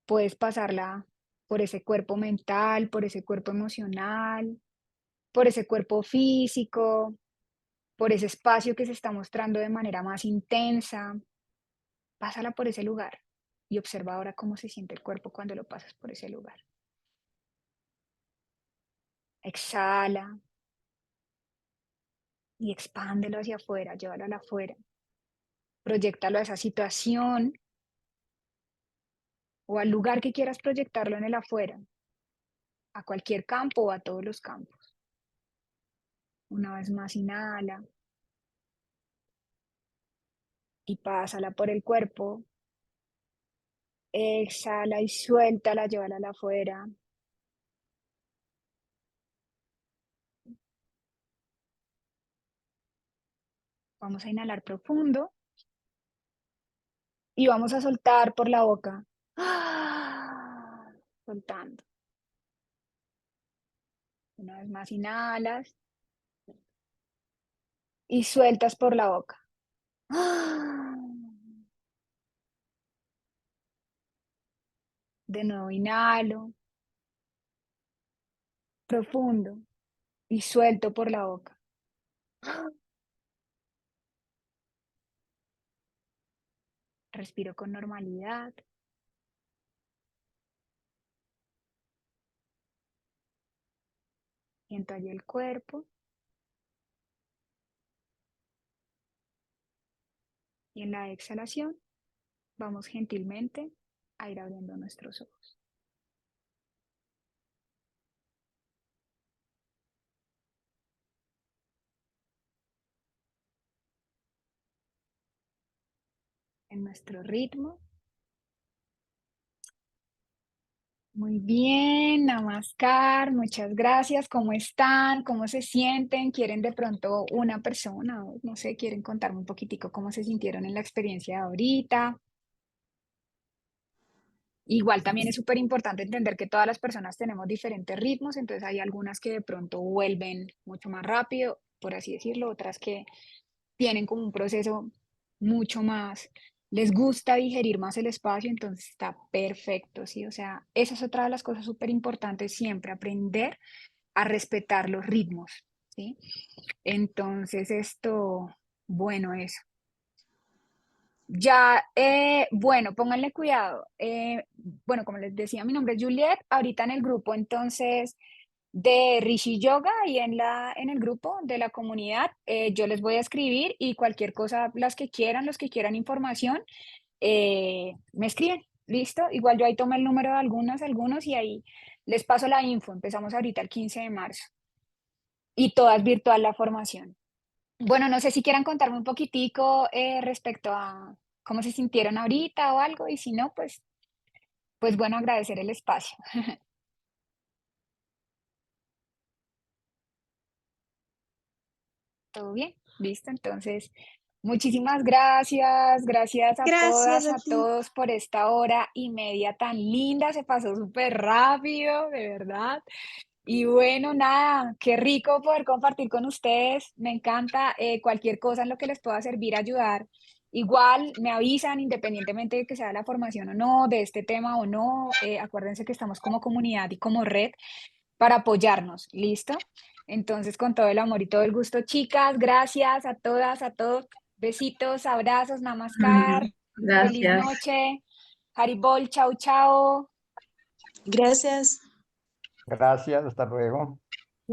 Puedes pasarla por ese cuerpo mental, por ese cuerpo emocional, por ese cuerpo físico, por ese espacio que se está mostrando de manera más intensa. Pásala por ese lugar y observa ahora cómo se siente el cuerpo cuando lo pasas por ese lugar. Exhala y expándelo hacia afuera, llévalo a afuera. Proyéctalo a esa situación o al lugar que quieras proyectarlo en el afuera, a cualquier campo o a todos los campos. Una vez más, inhala y pásala por el cuerpo. Exhala y suéltala, llévala a afuera. Vamos a inhalar profundo y vamos a soltar por la boca. Soltando. Una vez más, inhalas y sueltas por la boca. De nuevo, inhalo profundo y suelto por la boca. Respiro con normalidad. Siento allí el cuerpo. Y en la exhalación vamos gentilmente a ir abriendo nuestros ojos. En nuestro ritmo. Muy bien, Namaskar, muchas gracias. ¿Cómo están? ¿Cómo se sienten? ¿Quieren de pronto una persona? O no sé, ¿quieren contarme un poquitico cómo se sintieron en la experiencia de ahorita? Igual también es súper importante entender que todas las personas tenemos diferentes ritmos, entonces hay algunas que de pronto vuelven mucho más rápido, por así decirlo, otras que tienen como un proceso mucho más, les gusta digerir más el espacio, entonces está perfecto, ¿sí? O sea, esa es otra de las cosas súper importantes, siempre aprender a respetar los ritmos, ¿sí? Entonces bueno, eso. Ya, bueno, pónganle cuidado. Bueno, como les decía, mi nombre es Juliet, ahorita en el grupo entonces de Rishi Yoga y en el grupo de la comunidad, yo les voy a escribir y cualquier cosa, las que quieran, los que quieran información, me escriben, ¿listo? Igual yo ahí tomé el número de algunos y ahí les paso la info. Empezamos ahorita el 15 de marzo y toda es virtual la formación. Bueno, no sé si quieran contarme un poquitico respecto a cómo se sintieron ahorita o algo, y si no, pues bueno, agradecer el espacio. ¿Todo bien? ¿Listo? Entonces, muchísimas gracias, gracias a Gracias todas, a a ti. todos por esta hora y media tan linda, se pasó súper rápido, de verdad. Y bueno, nada, qué rico poder compartir con ustedes. Me encanta cualquier cosa en lo que les pueda servir, ayudar. Igual me avisan, independientemente de que sea la formación o no, de este tema o no. Acuérdense que estamos como comunidad y como red para apoyarnos. ¿Listo? Entonces, con todo el amor y todo el gusto, chicas, gracias a todas, a todos. Besitos, abrazos, namaskar. Feliz Gracias. noche. Haribol, chao, chao. Gracias. Gracias, hasta luego.